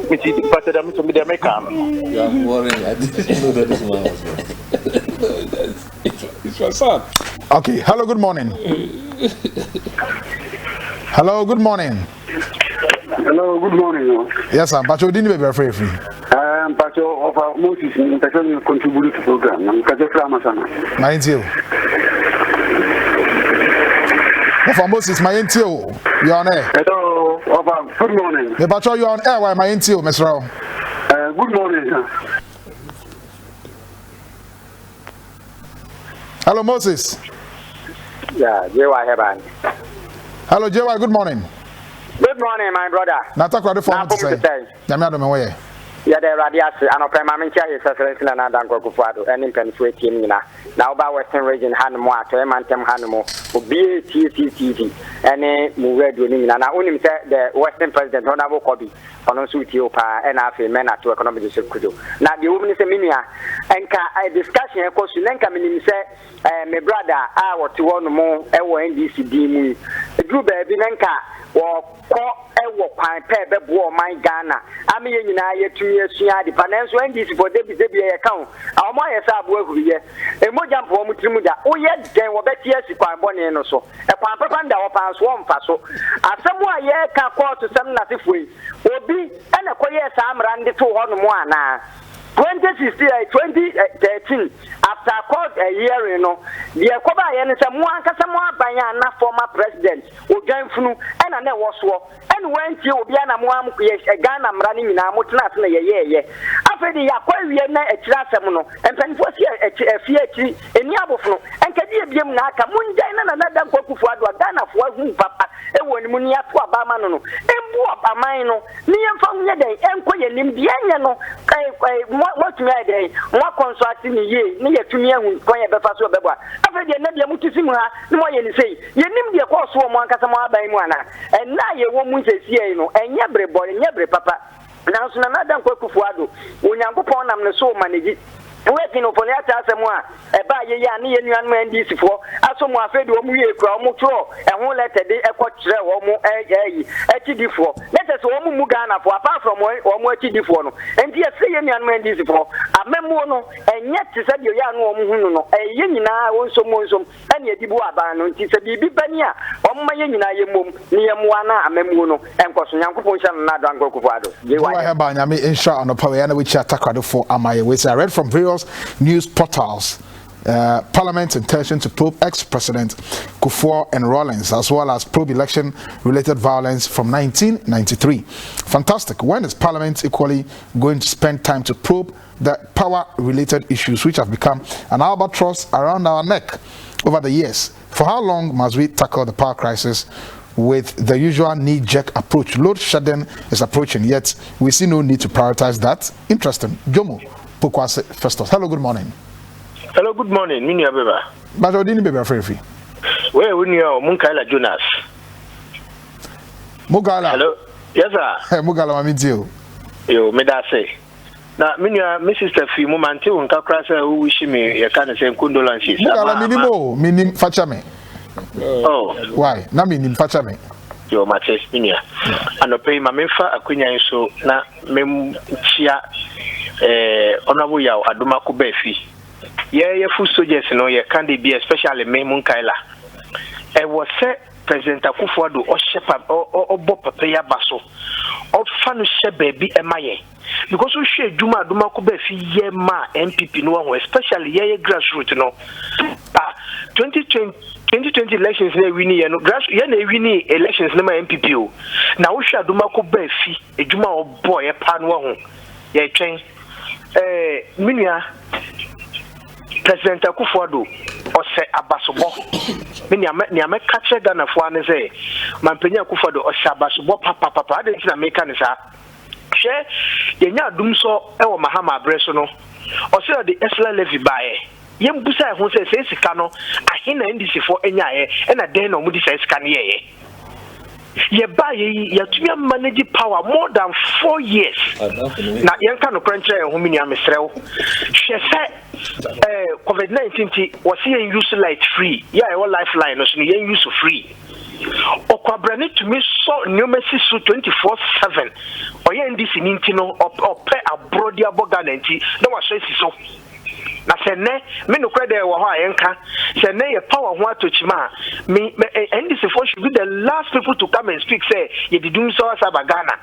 Which is part of the American. You are worrying. I didn't know that this man was sad. Okay, hello, good morning. Hello, good morning. Hello, good morning. Yes, sir. But you didn't be afraid free. But you offer Moses in the contribute to the program. I'm Kaja. Mind you. Offer Moses, my intio. You're on air. Hello, offer good morning. The battle you're on air, why my intio, Mr. Rao? Good morning, sir. Hello, Moses. Yeah, JY Heban. Hello, JY, good morning. Good morning, my brother. Natakwa de form to say. Jamia do me way. Yeah, the radias and open my mentia is a friend and Adan Kokufado and in Penfuetin. Now about Western region Hanamo to Emantem Hanamo, BATCTV, and Mure doing and I only said the Western President Honorable Kobe on Sutiopa and Afi Mena to economic circuit. Now the woman is a minia and a discussion, of course, Lenka Minim said, my brother, I want to one more NDC DMU. The group Binenka or ewo kwan pe bebo man Ghana ame ye nyina ye tumi asua de panenso NDC for David ye account awmo ye sa abo ahuye emoja mpo mu trimu da wo ye den wo beti asikwan bone no so e kwan papa nda wo pan so mfa so asemu a ye ka court sem na sefoi obi ene koye sa amra ndi to ho no mo ana 2013 after court a year the Koba and some one Casamoa Bayana former president or John Funu and I was war and went to Obiana Moam a gun I'm running in Amutnas after the Aquariana a Trasamono and Penfosia a Fiat in Yabofno and Kadia Naka Mundan and another Kokufuado Dana for whom Papa and when Munia to Abamano and Boab Amino near from Yade and Koyan Indiano. What day, more constructing ye, near to me, Koya Befaso Beba. After the Nadia Mutisima, no more you say, you name the course for one Casama by Moana, and now you won't say, and Yabre boy, and Yabre papa. Now, so another Kokufuado, when you go upon them, the soul manage. Waiting upon that as a moi, a buy a young man this for, as some more fed or mutro, and won't let a day a quatrain or more a TD4. Let us all Mugana for apart from or more TD4. And yes, say young man this for a memono, and yet to say your young woman, a yenina also monsom, and yet Dibuaban, and it's a baby bania, or my yenina mum, near Moana, a memono, and Cosinanco Ponsan, Nadango Covado. You have Banyami in shot on the Pavana, which attacked for Amaya, which I read from various news portals. Parliament's intention to probe ex-president Kufuor and Rawlings, as well as probe election-related violence from 1993. Fantastic. When is Parliament equally going to spend time to probe the power-related issues which have become an albatross around our neck over the years? For how long must we tackle the power crisis with the usual knee-jerk approach? Load shedding is approaching, yet we see no need to prioritize that. Interesting. Jomo Festus. Hello, good morning. Hello, good morning. Minya Beba. But I didn't be free. Where we know Munkaila Jonas? Mugala. Hello. Yes, sir. Mugala, I'm you. You made that say. Now, Minya, Mrs. Tefi, Momanti, and Kakrasa, who wish me a kind of same condolences. Mugala, minim Fachame. Oh, why? Na minim Fachame. Your matches, Minya. And I pay my memfa, a queen, so na mem chia. Honorable Yao Adumaku Befi. Yeah, full soldiers, no, you can't be especially Memun Kaila. I was said President Akufo-Addo or Shepherd or Bob Papaya Basso or Fanu Baby Emaye. Because we share Dumaku Befi, yeah, ma MPP, no, especially yeah, grassroots, no. 2020 elections, we need grassroots, elections, no, MPP. Now we share Dumaku Befi, a Juma or boy, a pan. Yeah, change. Minya President Akufo-Addo or say Abasobo. Minya me catch Ghana for an say. Mampenya Akufo-Addo or say Abasobo papa. I didn't make an answer. Share yenya dumso ewo Mahama Breso no. Or say the Esla levy by. Yem busa who say sika no ahina ndisi for enya and a den no mudi say sika ye. Ye buy ye to manage power more than 4 years. Now, young kind of cruncher and women, she said, COVID-19 was here use light free. Yeah, our lifeline was use free. Or Quabrani to me so new message 24/7. Or yeah, in this in Intino or pay a broadia boganenti. No one says so. Na sene me no kwede wo ho ayenka sene ye power ho atochima me and this should be the last people to come and speak say ye didum so Ghana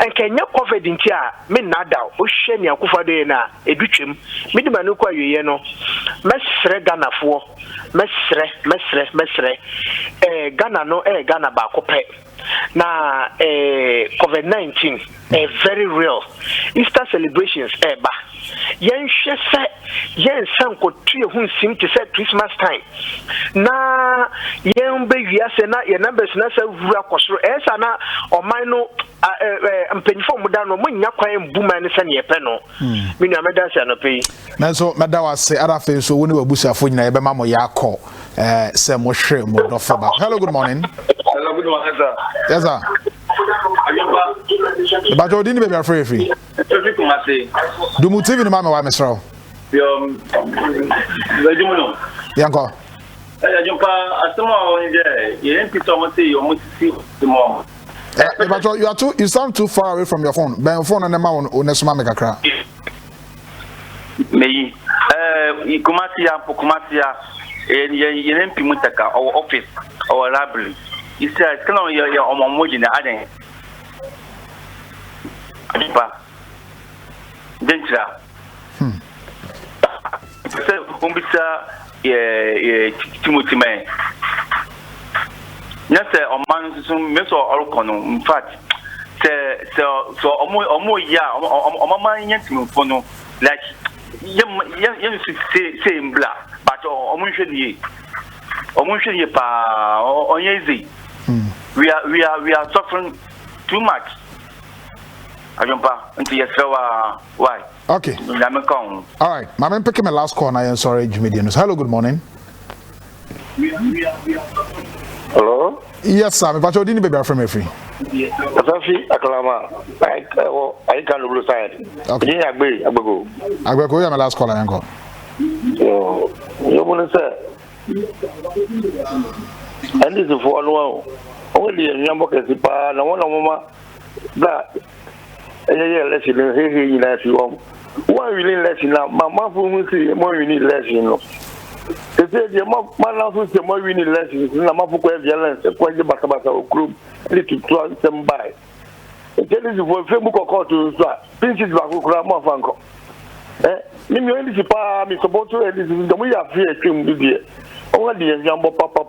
and kenya COVID ntia me nada o hwe ne Akufo-Addo na edutwem me di manu kwa yeye no mesre Ghana fo mesre Ghana no Ghana ba ko pe na COVID-19 very real Easter celebrations ba yen hwese yen sanko tue hu sim to say Christmas time na yen be wiase na ye numbers na sa wura kosoro esa na oman no ampanifo muda no munya kwan buma ne se ne yepe no me nua meda se no pe na so meda wase arafe so woni wabusafo nyina ye be ma mo yakọ se mo hwe mo do fa ba. Hello, good morning. Hello, good morning, sir. Yes, sir. But you didn't be afraid free. Do mu TV ni mama wa mesro. Yanko. You sound too far away from your phone. Ben phone and ma on nesuma me kakra. Me Kumasia yen mutaka our office our library. You said kana ya omomoji na aden. Adipa. Dentra Timothy man. Yes, sir, on man, Miss or in fact, so almost yet like same black, but almost we are suffering too much. I don't why? Okay. All right. I'm picking my last call. I am sorry, Jimmy. Hello, good morning. Hello? Yes, sir. But you didn't be from free. Akalama. I can't blue side. Okay. I go. My last call. I go. You want to say? And this is for one. Only a young book is the bar. No one that. Let's see. Why we need less now? My mom will see more we need less, you know. They say the man who say more we need less is not my book of violence, a point about our group, little to them by. It is for Facebook or call to Pinches back who grab more funko. Nimi only si pa mi support to this is the way I fear him this year. Only the young papa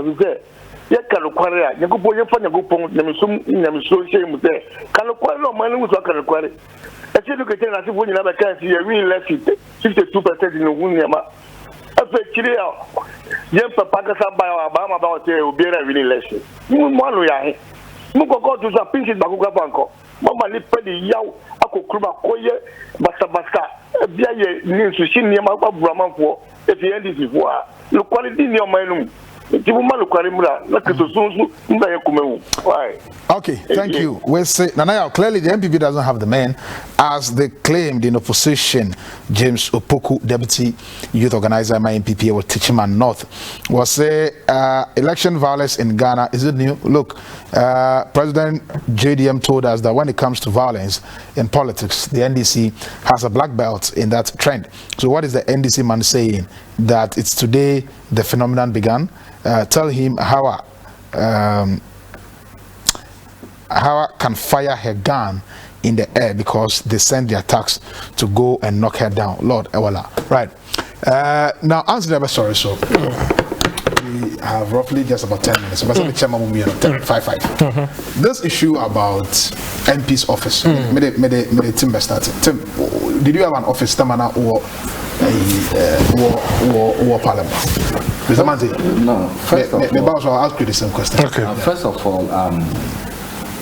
we say. Ye kanu kware a nyakupo ye fa nyakupon na mi so shame there. Kanu kware no man mu so kanu kware. I see look at na si fo nyina ba kan si ye win less 52% in Wunyama. Afa kire a ye papa ka sa ba ma ba o te obi na win less. Mu mo anu ya he. Mu kokko to so pinches ba kokko banko. Mama ni pedi yaw akokruba koye basta bia ye ni nsushi ni ma ba buramanfo e fi ndc fo a lo quality ni o manum. Okay, thank you. We'll say Nanaya, clearly the MPP doesn't have the men, as they claimed in opposition. James Opoku, deputy youth organizer, my MPP, was teaching man North, was say election violence in Ghana. Is it new? Look, President JDM told us that when it comes to violence in politics, the NDC has a black belt in that trend. So what is the NDC man saying? That it's today the phenomenon began. Tell him how can fire her gun in the air because they send the attacks to go and knock her down. Lord Ewala. Right. Now answer the story. So we have roughly just about 10 minutes. So 5. This issue about MP's office. Tim did you have an office Tamana or parliament? No. First of all, I'll ask you the same question. Okay. First of all,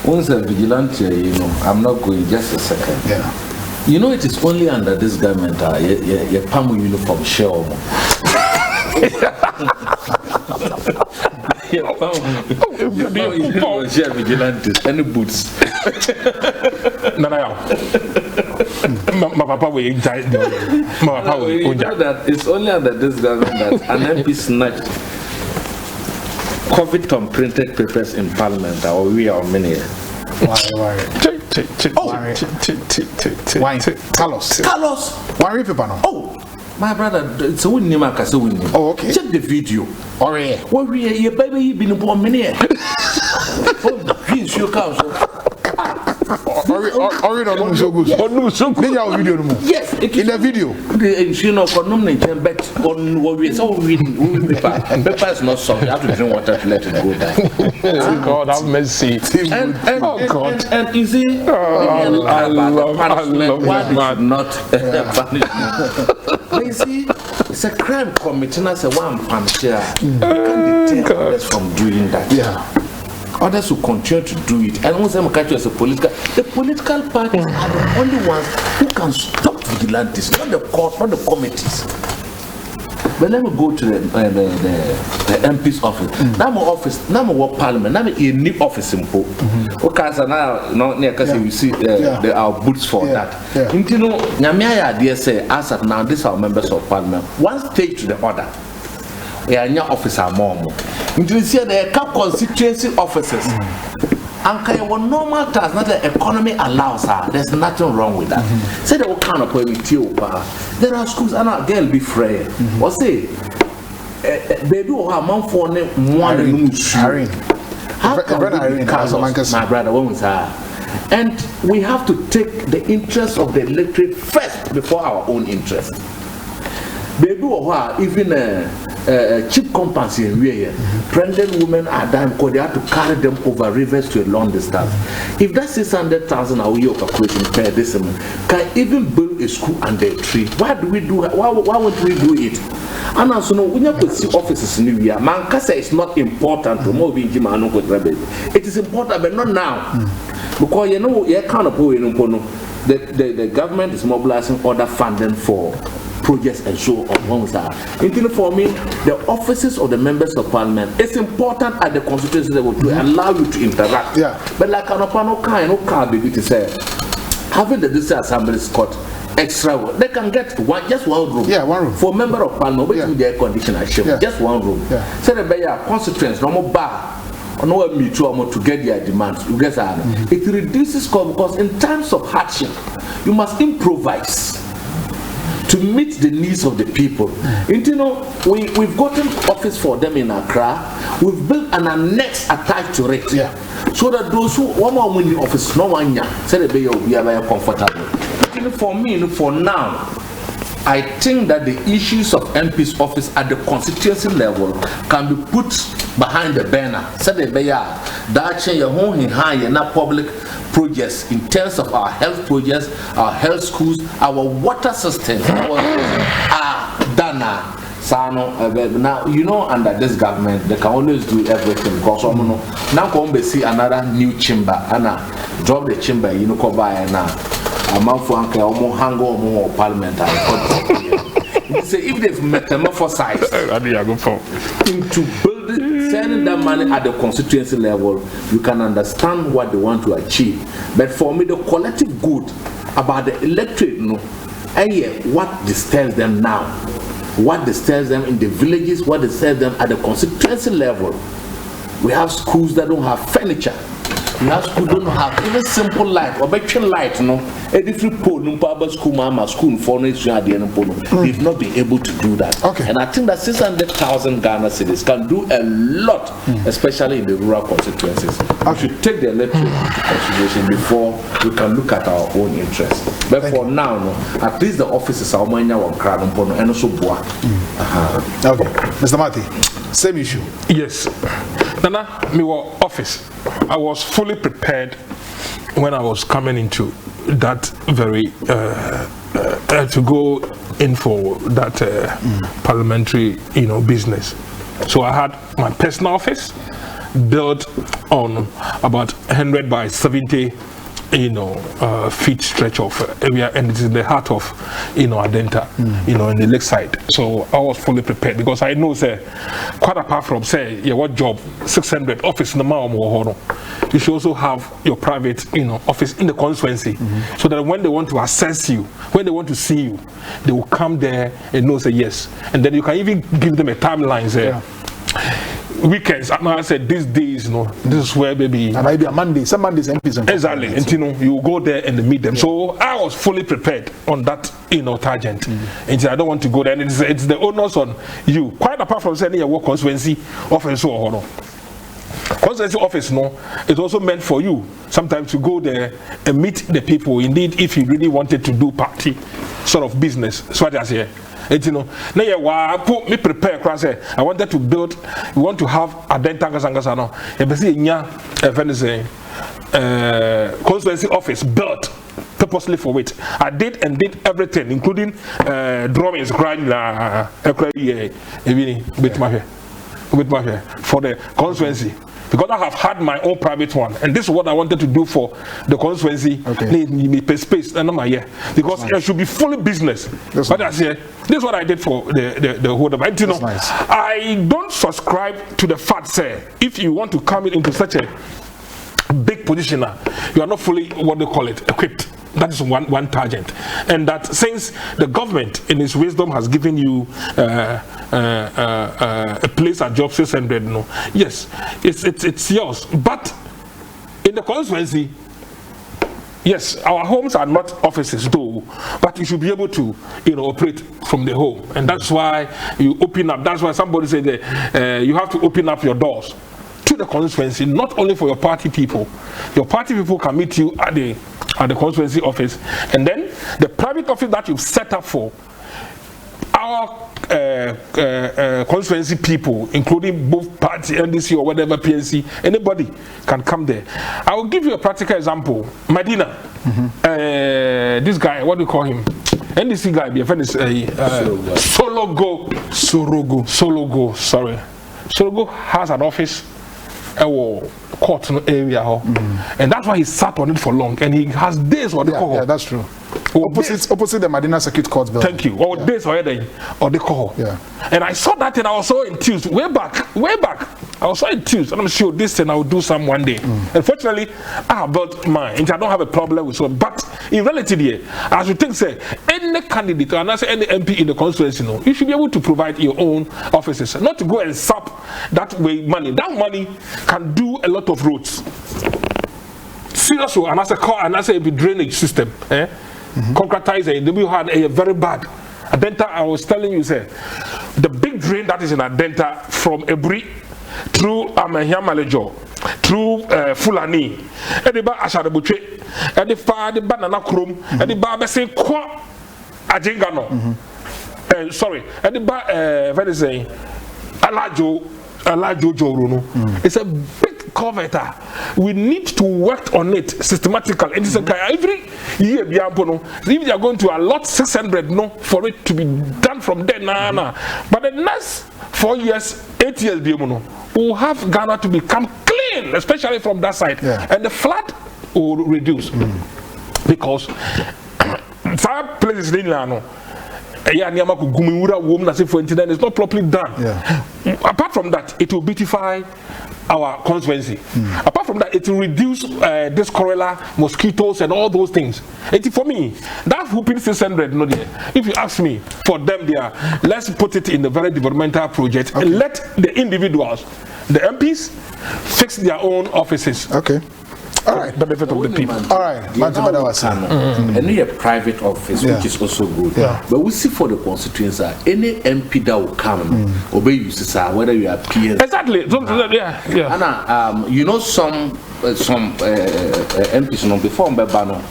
once a vigilante, I'm not going just a second. Yeah. You know, it is only under this government your PAMU uniform show. Vigilantes, any boots. My papa will enjoy that it's only under this government that an MP snatched COVID printed papers in Parliament, or we are many. Why? Carlos. Why paper now? Oh, my brother, it's a win name. Oh, okay. Check the video. Oh, yeah. What we baby been born many. Please, your council. Yes, in the video. You know, for no but on what we saw, we paper. Paper is not soft. You have to drink water to let it go down. God have mercy. And you see, I love not punishment. You see, it's a crime committed as a one punch. You can't deter others from doing that. Yeah. Others will continue to do it. And once I'm catching as a political, the political parties are the only ones who can stop vigilantes, not the court, not the committees. But let me go to the MP's office. Now my office, now my work parliament, now my new office in Po. Okay, so now you see there are boots for that. You know, Nyamia idea say as of now, these are members of parliament. One stage to the other. We are your officer more. You see the cap constituency offices. And when normal task, not the economy allows her. There's nothing wrong with that. Say the kind of with you, there are schools and our girl be free. Or say, baby, or man for one Irene. How can we my brother, what was her? And we have to take the interest of the electorate first before our own interest. Baby, or even cheap company in where pregnant women are dying because they have to carry them over rivers to a long distance. If that's 600,000 a year calculation per decimal, can even build a school under a tree. Why do we do? Why won't we do it? And also, no, when you put the offices in India, man, Kasa is not important to move in Jimano. It is important, but not now. Because you know, you can't put in the government is mobilizing other funding for projects and so on. For me, the offices of the members of parliament, it's important at the constituency level to allow you to interact. Yeah. But like an opano can't be to say, having the district assemblies court extra work, they can get just one room. Yeah, one room. For member of parliament, with the air conditioner, just one room. Yeah. So the constituents, no more bar. No me to get their demands. You get that? It reduces cost because in times of hardship, you must improvise to meet the needs of the people. And you know, we've gotten office for them in Accra. We've built an annex attached to it. Yeah. So that those who one more in the office, no one say they will be very comfortable. But you know, for me, for now, I think that the issues of MP's office at the constituency level can be put behind the banner. Say they be that change your home in high and public projects in terms of our health projects, our health schools, our water systems, our dana. Now you know, under this government they can always do everything because now come see another new chamber and drop the chamber, you know, come by and a month for hang on parliament. Say if they've metamorphosized into building, sending that money at the constituency level, you can understand what they want to achieve. But for me, the collective good about the electorate, what disturbs them now, what disturbs them in the villages, what disturbs them at the constituency level. We have schools that don't have furniture. We have schools that don't have even simple light or battery light, a different pole, school, mama, school, they've not been able to do that. Okay. And I think that 600,000 Ghana cities can do a lot, especially in the rural constituencies. We should take the electorate into consideration before we can look at our own interests. But for now, at least the offices are and also Boa. Okay. Mr. Marty, same issue. Yes. Nana, me were office. I was fully prepared when I was coming into that very to go in for that parliamentary, business. So I had my personal office built on about 100 by 70 feet stretch of area, and it's in the heart of Adenta, in the lakeside. So I was fully prepared because I know, quite apart from what job 600 office in the Mao, you should also have your private office in the constituency, so that when they want to assess you, when they want to see you, they will come there and know yes, and then you can even give them a timeline weekends. I said these days, this is where maybe and maybe a Monday, some Mondays MPs exactly, and you go there and meet them. So I was fully prepared on that tangent. And I don't want to go there, and it's the onus on you. Quite apart from saying your work constituency office or constituency office, it's also meant for you sometimes to go there and meet the people. Indeed, if you really wanted to do party sort of business, so what I say. Now put me prepare. I wanted to build. We want to have a dentangasano. Constituency office built purposely for it. I did everything, including drawings, with my hair for the constituency. Because I have had my own private one, and this is what I wanted to do for the constituency. Need space, and because it should be fully business. But I say this is what I did for the whole of it. Nice. I don't subscribe to the fact if you want to come into such a big position, you are not fully equipped. That is one target, and that since the government in its wisdom has given you a place at job 600, yes, it's yours. But in the constituency, yes, our homes are not offices though, but you should be able to operate from the home, and that's why you open up. That's why somebody said that you have to open up your doors to the constituency, not only for your party people. Your party people can meet you at the constituency office, and then the private office that you've set up for, our constituency people, including both party, NDC or whatever PNC, anybody can come there. I will give you a practical example. Medina, this guy, what do you call him? NDC guy, my friend is Sologo. Sorry, Sologo has an office. Court area, and that's why he sat on it for long, and he has days or the call. Yeah, that's true. Opposite the Medina Circuit Court building. Thank you. Or days or the call. Yeah. And I saw that and I was so enthused. Way back. I was so enthused. And I'm sure this thing I will do some one day. Unfortunately, I have built mine. And I don't have a problem with it. But in reality, as you think, say, any candidate or any MP in the constituency, you should be able to provide your own offices. Not to go and sap that way money. That money can do a lot of roads. Seriously, and as a drainage system, concretizer, we had a very bad. Adenta, I was telling you, say, the big drain that is in Adenta from Ebri through Amahia through Fulani, Ediba Asharabuche, Edifa, the Banana Krum, Ediba say Kwa Ajingano. Sorry, Ediba, what is saying? Alajo Joruno. It's a big coveter. We need to work on it systematically. It is every year, if they are going to allot 600 for it to be done from there, but the next 4 years, 8 years, we'll have Ghana to become clean, especially from that side, and the flood will reduce because some places in Ghana. It's not properly done. Apart from that, it will beautify our constituency. Apart from that, it will reduce this cholera, mosquitoes, and all those things. For me, that whooping 600, if you ask me, for them there, let's put it in the very developmental project and let the individuals, the MPs, fix their own offices. All right, benefit of the people. All right, and a private office, which is also good. But we see for the constituency, any MP that will come, obey you, whether you are peers. Exactly. And you know some MPs before Mbebano.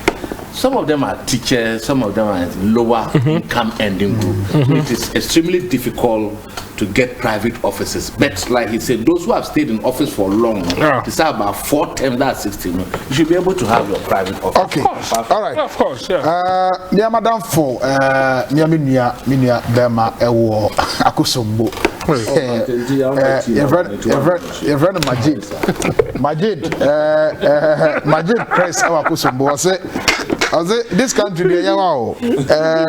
Some of them are teachers, some of them are lower income ending group. So it is extremely difficult to get private offices. But like he said, those who have stayed in office for long, it's about 4 terms, that's 16. You should be able to have your private office. Okay. All right. Of course, Madam for Minia Bema Ewo Akusumbo. Your friend Majid Chris Akusumbo. I say this country,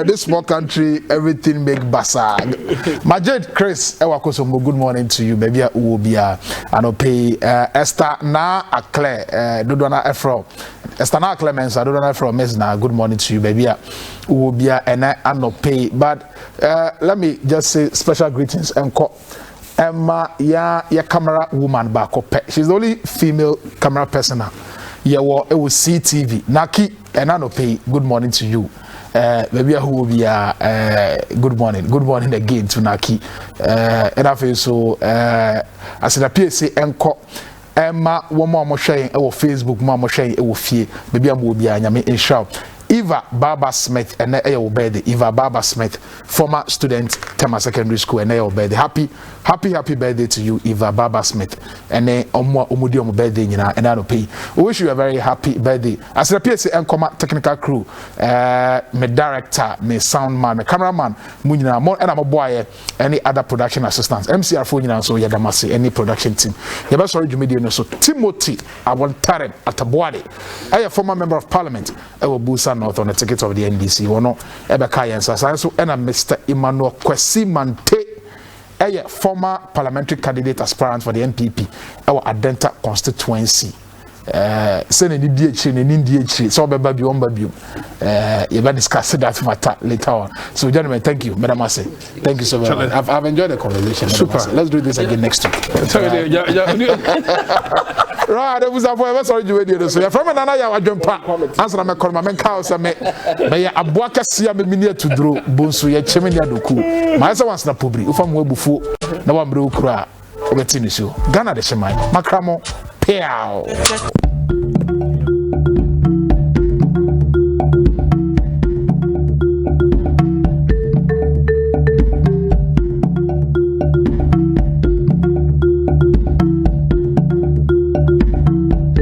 this small country, everything make basag. Majid Chris Ewakosombo, good morning to you. Maybe Ubia and pay Esther na Akle Dodona Efro. Esther na Clemens, I don't know from Mesna. Good morning to you, baby. Ubia and I no pay. But let me just say special greetings and Emma ya camera woman back up. She's the only female camera person now. Yeah, well, it was CTV. Naki and I no pay. Good morning to you. Maybe who will be good morning again to Naki. And I feel so as a PSA enko Emma one more sharing our Facebook mama sharing our fear. Maybe I will be in shout. Eva Barbara Smith and Naya Obedi. Eva Barbara Smith, former student, Tema Secondary School, and Naya Obedi. Happy birthday to you, Eva Barbara Smith. And then Omudium birthday, and I don't pay. We wish you a very happy birthday. As the PSA and technical crew, my director, my sound man, my cameraman, Munina, more and I'm a boy, any other production assistants, MCR Funina, so Yadamasi, any production team. Yaba sorry, Jumidian, so Timothy, I want Tarek at Tabuade. I am a former member of parliament. I will boost on the ticket of the NDC. Wono Ebekaya and so and Mr. Emmanuel Kwesi Mante, a former parliamentary candidate aspirant for the NPP, our Adenta constituency. Send any DH in DH, so baby, you will discuss that matter later on. So, gentlemen, thank you, Madam Massey. Thank you so very much. I've enjoyed the conversation. Super. Let's do this again next week. Right, that was a forever sorry you did so. From another I jump answer my call my cows me a boaka sia me near to draw bonsu ye chemenia doku. My so once na pobri ufam webufu na wa mbre ukura obetini so. Ghana de shemai makramo peao.